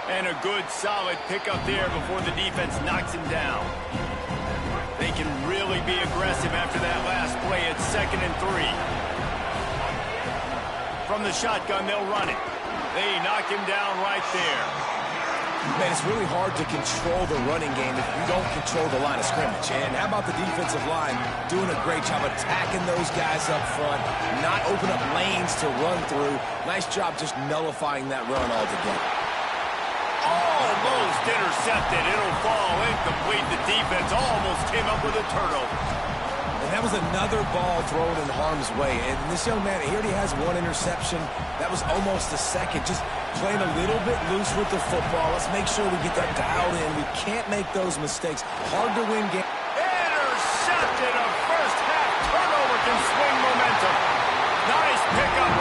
And a good, solid pickup there before the defense knocks him down. They can really be aggressive after that last play. It's 2nd and 3. From the shotgun, they'll run it. They knock him down right there. Man, it's really hard to control the running game if you don't control the line of scrimmage. And how about the defensive line doing a great job attacking those guys up front, not open up lanes to run through. Nice job just nullifying that run altogether. Almost intercepted. It'll fall incomplete. The defense almost came up with a turnover. And that was another ball thrown in harm's way. And this young man, he already has one interception. That was almost a second. Just playing a little bit loose with the football. Let's make sure we get that dialed in. We can't make those mistakes. Hard to win games. Intercepted. A first half turnover can swing momentum. Nice pickup.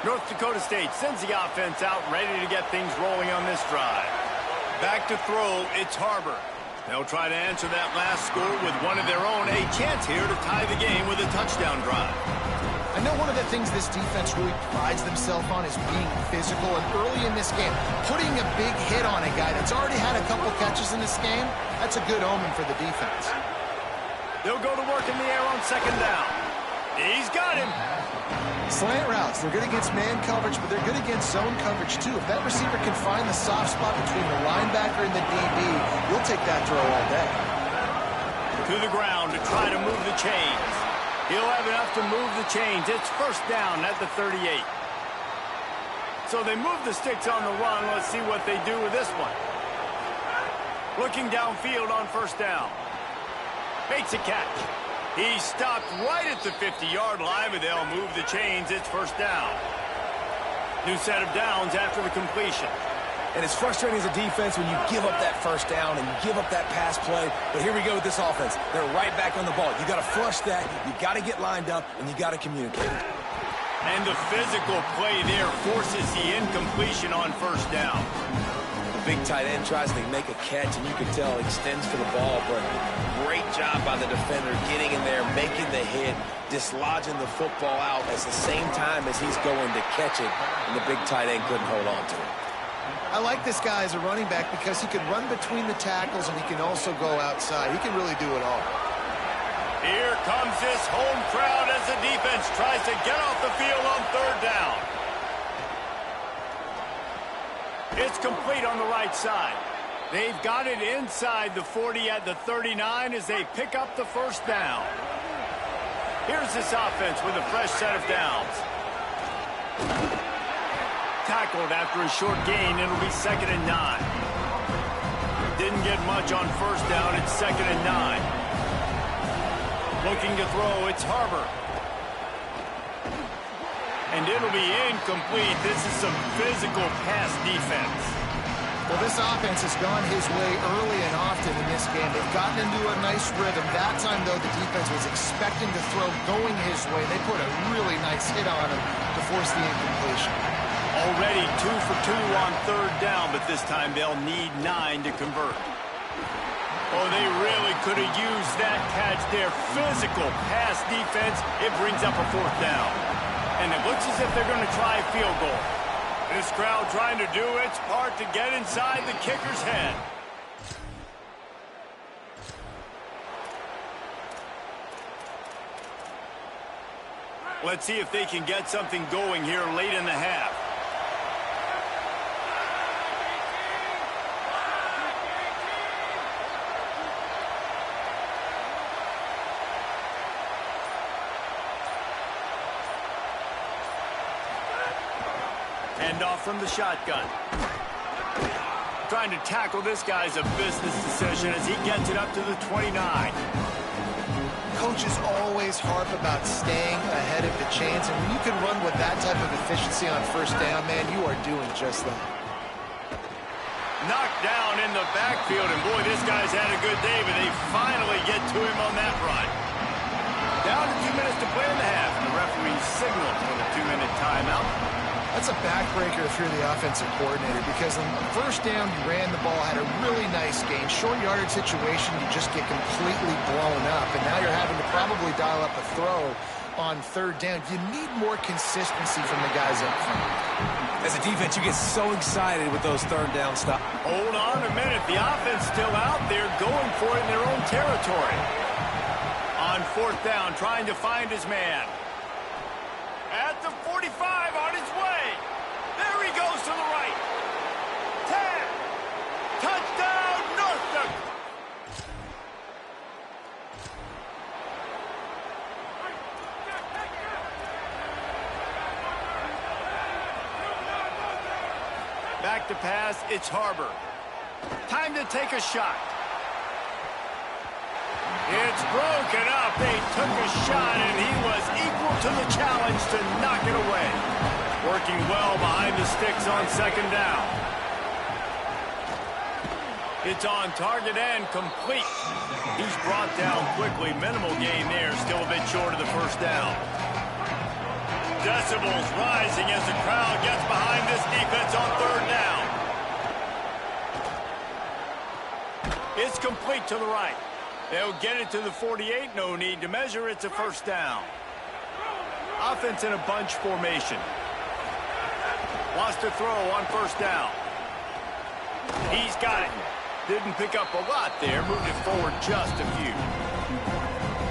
North Dakota State sends the offense out, ready to get things rolling on this drive. Back to throw, it's Harbor. They'll try to answer that last score with one of their own. A chance here to tie the game with a touchdown drive. I know one of the things this defense really prides themselves on is being physical, and early in this game, putting a big hit on a guy that's already had a couple catches in this game, that's a good omen for the defense. They'll go to work in the air on 2nd down. He's got him. Slant routes, they're good against man coverage, but they're good against zone coverage too. If that receiver can find the soft spot between the linebacker and the DB, you'll take that throw all day. To the ground to try to move the chains. He'll have enough to move the chains. It's 1st down at the 38. So they move the sticks on the run. Let's see what they do with this one. Looking downfield on 1st down. Makes a catch. He stopped right at the 50-yard line, but they'll move the chains. It's 1st down. New set of downs after the completion. And it's frustrating as a defense when you give up that 1st down and you give up that pass play. But here we go with this offense. They're right back on the ball. You got to flush that. You got to get lined up, and you got to communicate. And the physical play there forces the incompletion on 1st down. Big tight end tries to make a catch, and you can tell extends for the ball, but great job by the defender getting in there, making the hit, dislodging the football out at the same time as he's going to catch it, and the big tight end couldn't hold on to it. I like this guy as a running back because he can run between the tackles and he can also go outside. He can really do it all. Here comes this home crowd as the defense tries to get off the field on 3rd down. It's complete on the right side. They've got it inside the 40 at the 39 as they pick up the 1st down. Here's this offense with a fresh set of downs. Tackled after a short gain. It'll be 2nd and 9. Didn't get much on 1st down. It's 2nd and 9. Looking to throw. It's Harbor. And it'll be incomplete. This is some physical pass defense. Well, this offense has gone his way early and often in this game. They've gotten into a nice rhythm. That time, though, the defense was expecting to throw going his way. They put a really nice hit on him to force the incompletion. Already 2 for 2 on 3rd down, but this time they'll need 9 to convert. Oh, they really could have used that catch there. Physical pass defense. It brings up a 4th down. And it looks as if they're going to try a field goal. This crowd trying to do its part to get inside the kicker's head. Let's see if they can get something going here late in the half. Hand off from the shotgun. Trying to tackle this guy's a business decision as he gets it up to the 29. Coaches always harp about staying ahead of the chains, and when you can run with that type of efficiency on first down, man, you are doing just that. Knocked down in the backfield, and boy, this guy's had a good day, but they finally get to him on that run. Down to 2 minutes to play in the half. The referee signaled for the 2-minute timeout. That's a backbreaker if you're the offensive coordinator, because on the first down, you ran the ball, had a really nice gain. Short yardage situation, you just get completely blown up, and now you're having to probably dial up a throw on third down. You need more consistency from the guys up front. As a defense, you get so excited with those third down stops. Hold on a minute. The offense still out there going for it in their own territory. On fourth down, trying to find his man. At the 45, on his way. There he goes to the right. 10. Touchdown, North Dakota. Back to pass, it's Harbor. Time to take a shot. It's broken up. They took a shot, and he was equal to the challenge to knock it away. Working well behind the sticks on second down. It's on target and complete. He's brought down quickly. Minimal gain there. Still a bit short of the first down. Decibels rising as the crowd gets behind this defense on third down. It's complete to the right. They'll get it to the 48. No need to measure. It's a first down. Offense in a bunch formation. Wants to throw on first down. He's got it. Didn't pick up a lot there. Moved it forward just a few.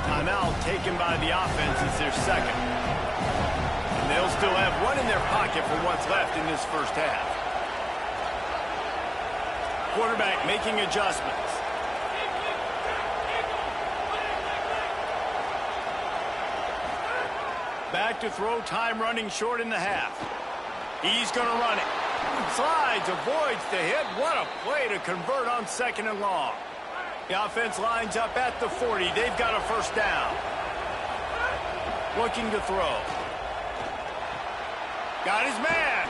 Timeout taken by the offense. It's their second. And they'll still have one in their pocket for what's left in this first half. Quarterback making adjustments. Back to throw, time running short in the half. He's going to run it. Slides, avoids the hit. What a play to convert on second and long. The offense lines up at the 40. They've got a first down. Looking to throw. Got his man.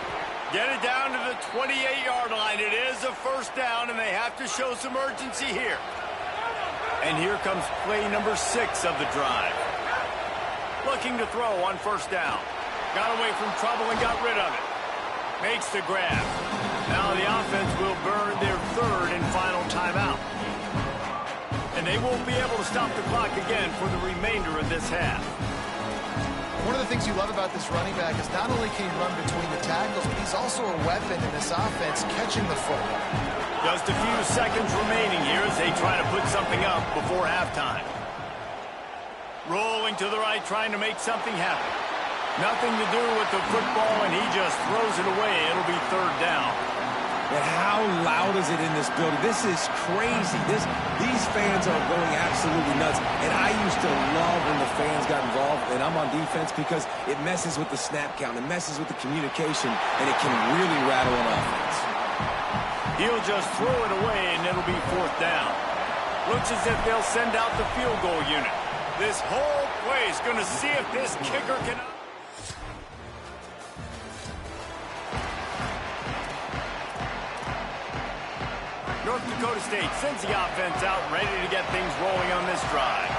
Get it down to the 28-yard line. It is a first down, and they have to show some urgency here. And here comes play number 6 of the drive. Looking to throw on first down. Got away from trouble and got rid of it. Makes the grab. Now the offense will burn their third and final timeout. And they won't be able to stop the clock again for the remainder of this half. One of the things you love about this running back is not only can he run between the tackles, but he's also a weapon in this offense, catching the football. Just a few seconds remaining here as they try to put something up before halftime. Rolling to the right, trying to make something happen. Nothing to do with the football, and he just throws it away. It'll be third down. But how loud is it in this building? This is crazy. These fans are going absolutely nuts. And I used to love when the fans got involved, and I'm on defense, because it messes with the snap count. It messes with the communication, and it can really rattle an offense. He'll just throw it away, and it'll be fourth down. Looks as if they'll send out the field goal unit. This whole play is going to see if this kicker can... North Dakota State sends the offense out, ready to get things rolling on this drive.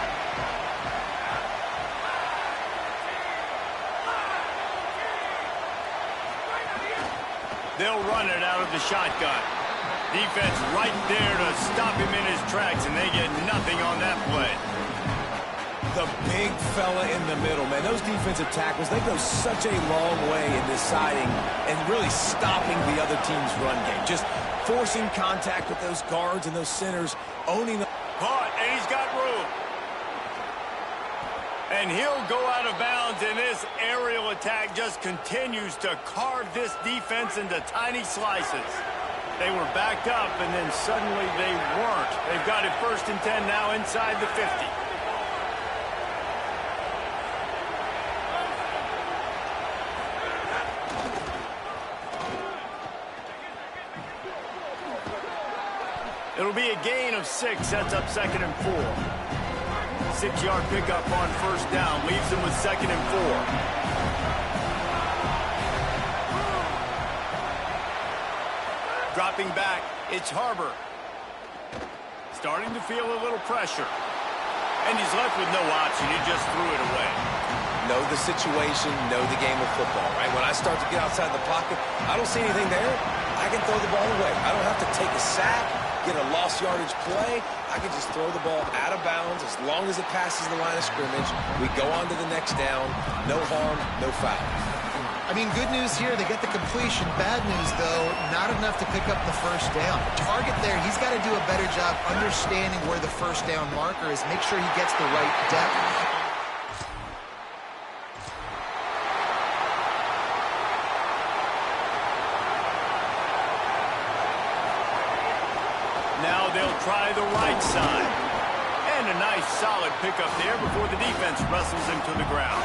They'll run it out of the shotgun. Defense right there to stop him in his tracks, and they get nothing on that play. The big fella in the middle, man. Those defensive tackles, they go such a long way in deciding and really stopping the other team's run game. Just forcing contact with those guards and those centers, owning the... Caught, and he's got room. And he'll go out of bounds, and this aerial attack just continues to carve this defense into tiny slices. They were backed up, and then suddenly they weren't. They've got it 1st and 10 now inside the 50. It'll be a gain of 6, sets up 2nd and 4. 6-yard pickup on 1st down, leaves them with 2nd and 4. Dropping back, it's Harbor. Starting to feel a little pressure. And he's left with no option, he just threw it away. Know the situation, know the game of football, right? When I start to get outside the pocket, I don't see anything there, I can throw the ball away. I don't have to take a sack, get a lost yardage play. I can just throw the ball out of bounds as long as it passes the line of scrimmage. We go on to the next down. No harm, no foul. I mean, good news here, they get the completion. Bad news, though, not enough to pick up the 1st down. The target there, he's got to do a better job understanding where the 1st down marker is. Make sure he gets the right depth. Now they'll try the right side. And a nice solid pickup there before the defense wrestles him to the ground.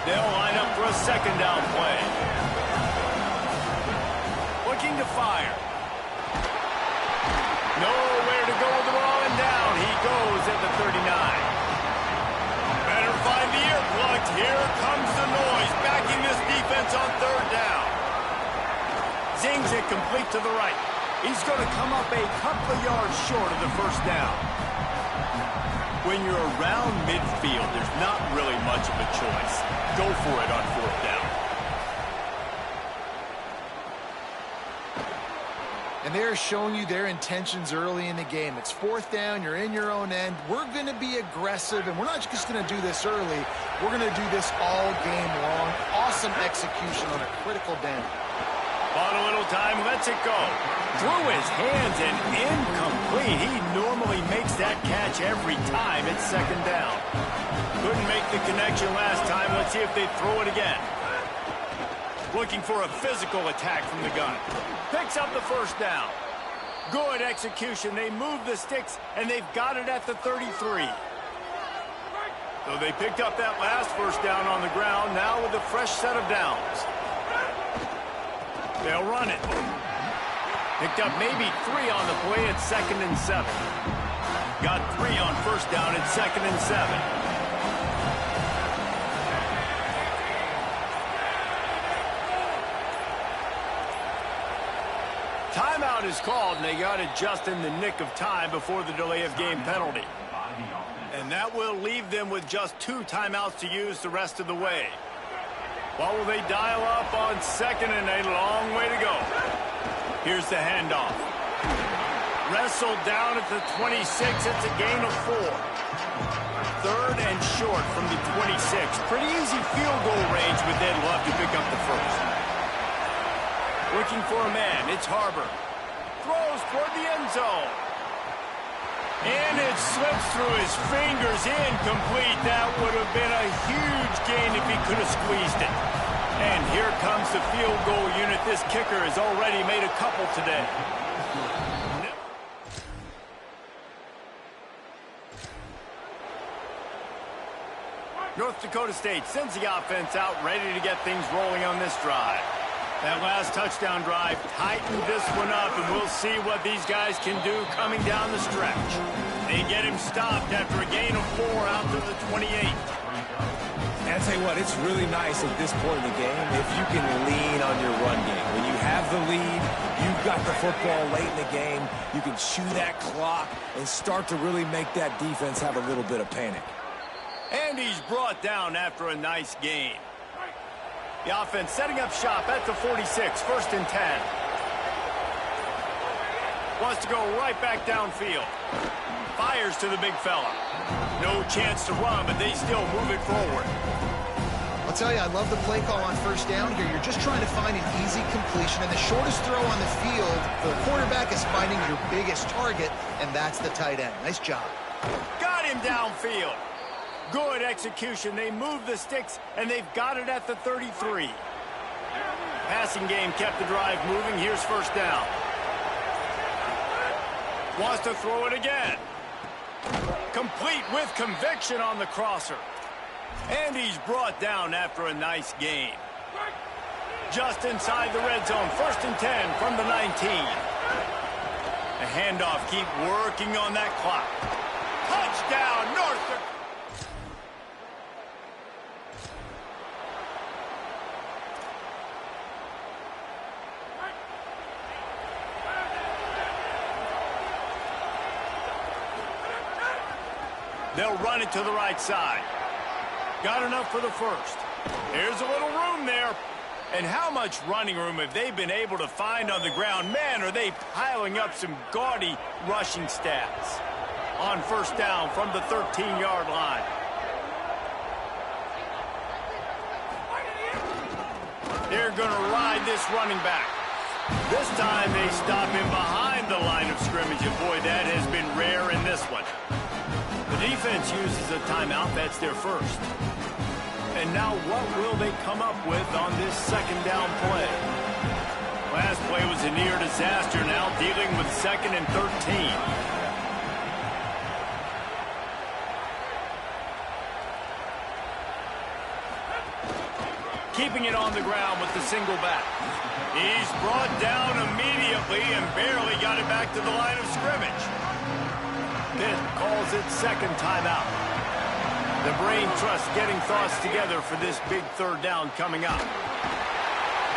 They'll line up for a 2nd down play. Looking to fire. Nowhere to go with the ball, and down he goes at the 39. Better find the ear plugged. Here comes the noise, backing this defense on 3rd down. Zings it complete to the right. He's going to come up a couple of yards short of the 1st down. When you're around midfield, there's not really much of a choice. Go for it on 4th down. And they're showing you their intentions early in the game. It's 4th down, you're in your own end. We're going to be aggressive, and we're not just going to do this early. We're going to do this all game long. Awesome execution on a critical down. Bought a little time, lets it go. Through his hands and incomplete. He normally makes that catch every time. It's 2nd down. Couldn't make the connection last time. Let's see if they throw it again. Looking for a physical attack from the gun. Picks up the 1st down. Good execution. They move the sticks, and they've got it at the 33. So they picked up that last 1st down on the ground, now with a fresh set of downs. They'll run it. Picked up maybe 3 on the play at 2nd and 7. Got 3 on 1st down at 2nd and 7. Timeout is called, and they got it just in the nick of time before the delay of game penalty. And that will leave them with just 2 timeouts to use the rest of the way. What will they dial up on 2nd and a long way to go? Here's the handoff. Wrestled down at the 26. It's a gain of 4. 3rd and short from the 26. Pretty easy field goal range, but they'd love to pick up the 1st. Looking for a man. It's Harbor. Throws toward the end zone. And it slips through his fingers. Incomplete. That would have been a huge gain if he could have squeezed it. And here comes the field goal unit. This kicker has already made a couple today. North Dakota State sends the offense out, ready to get things rolling on this drive. That last touchdown drive tightened this one up, and we'll see what these guys can do coming down the stretch. They get him stopped after a gain of 4 out to the 28. And I tell you what, it's really nice at this point in the game if you can lean on your run game. When you have the lead, you've got the football late in the game, you can chew that clock and start to really make that defense have a little bit of panic. And he's brought down after a nice gain. The offense setting up shop at the 46, 1st and 10. Wants to go right back downfield. Fires to the big fella. No chance to run, but they still move it forward. I'll tell you, I love the play call on 1st down here. You're just trying to find an easy completion, and the shortest throw on the field for the quarterback is finding your biggest target, and that's the tight end. Nice job. Got him downfield. Good execution. They move the sticks, and they've got it at the 33. Passing game kept the drive moving. Here's first down. Wants to throw it again. Complete with conviction on the crosser. And he's brought down after a nice gain. Just inside the red zone. 1st and 10 from the 19. The handoff, keep working on that clock. Touchdown, North Dakota. They'll run it to the right side. Got enough for the first. There's a little room there. And how much running room have they been able to find on the ground? Man, are they piling up some gaudy rushing stats. On first down from the 13-yard line. They're going to ride this running back. This time they stop him behind the line of scrimmage. And boy, that has been rare in this one. The defense uses a timeout. That's their first. And now what will they come up with on this second down play? Last play was a near disaster. Now dealing with 2nd and 13. Keeping it on the ground with the single back. He's brought down immediately and barely got it back to the line of scrimmage. Pitt calls it second timeout. The brain trust getting thoughts together for this big third down coming up.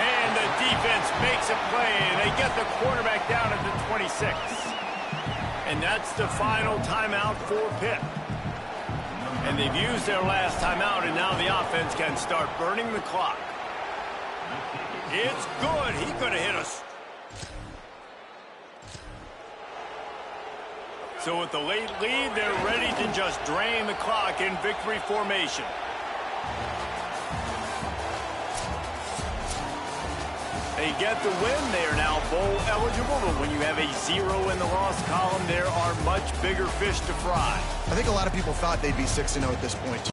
And the defense makes a play, and they get the quarterback down at the 26. And that's the final timeout for Pitt. And they've used their last timeout, and now the offense can start burning the clock. It's good. He could have hit us. So with the late lead, they're ready to just drain the clock in victory formation. They get the win. They are now bowl eligible, but when you have a 0 in the loss column, there are much bigger fish to fry. I think a lot of people thought they'd be 6-0 at this point.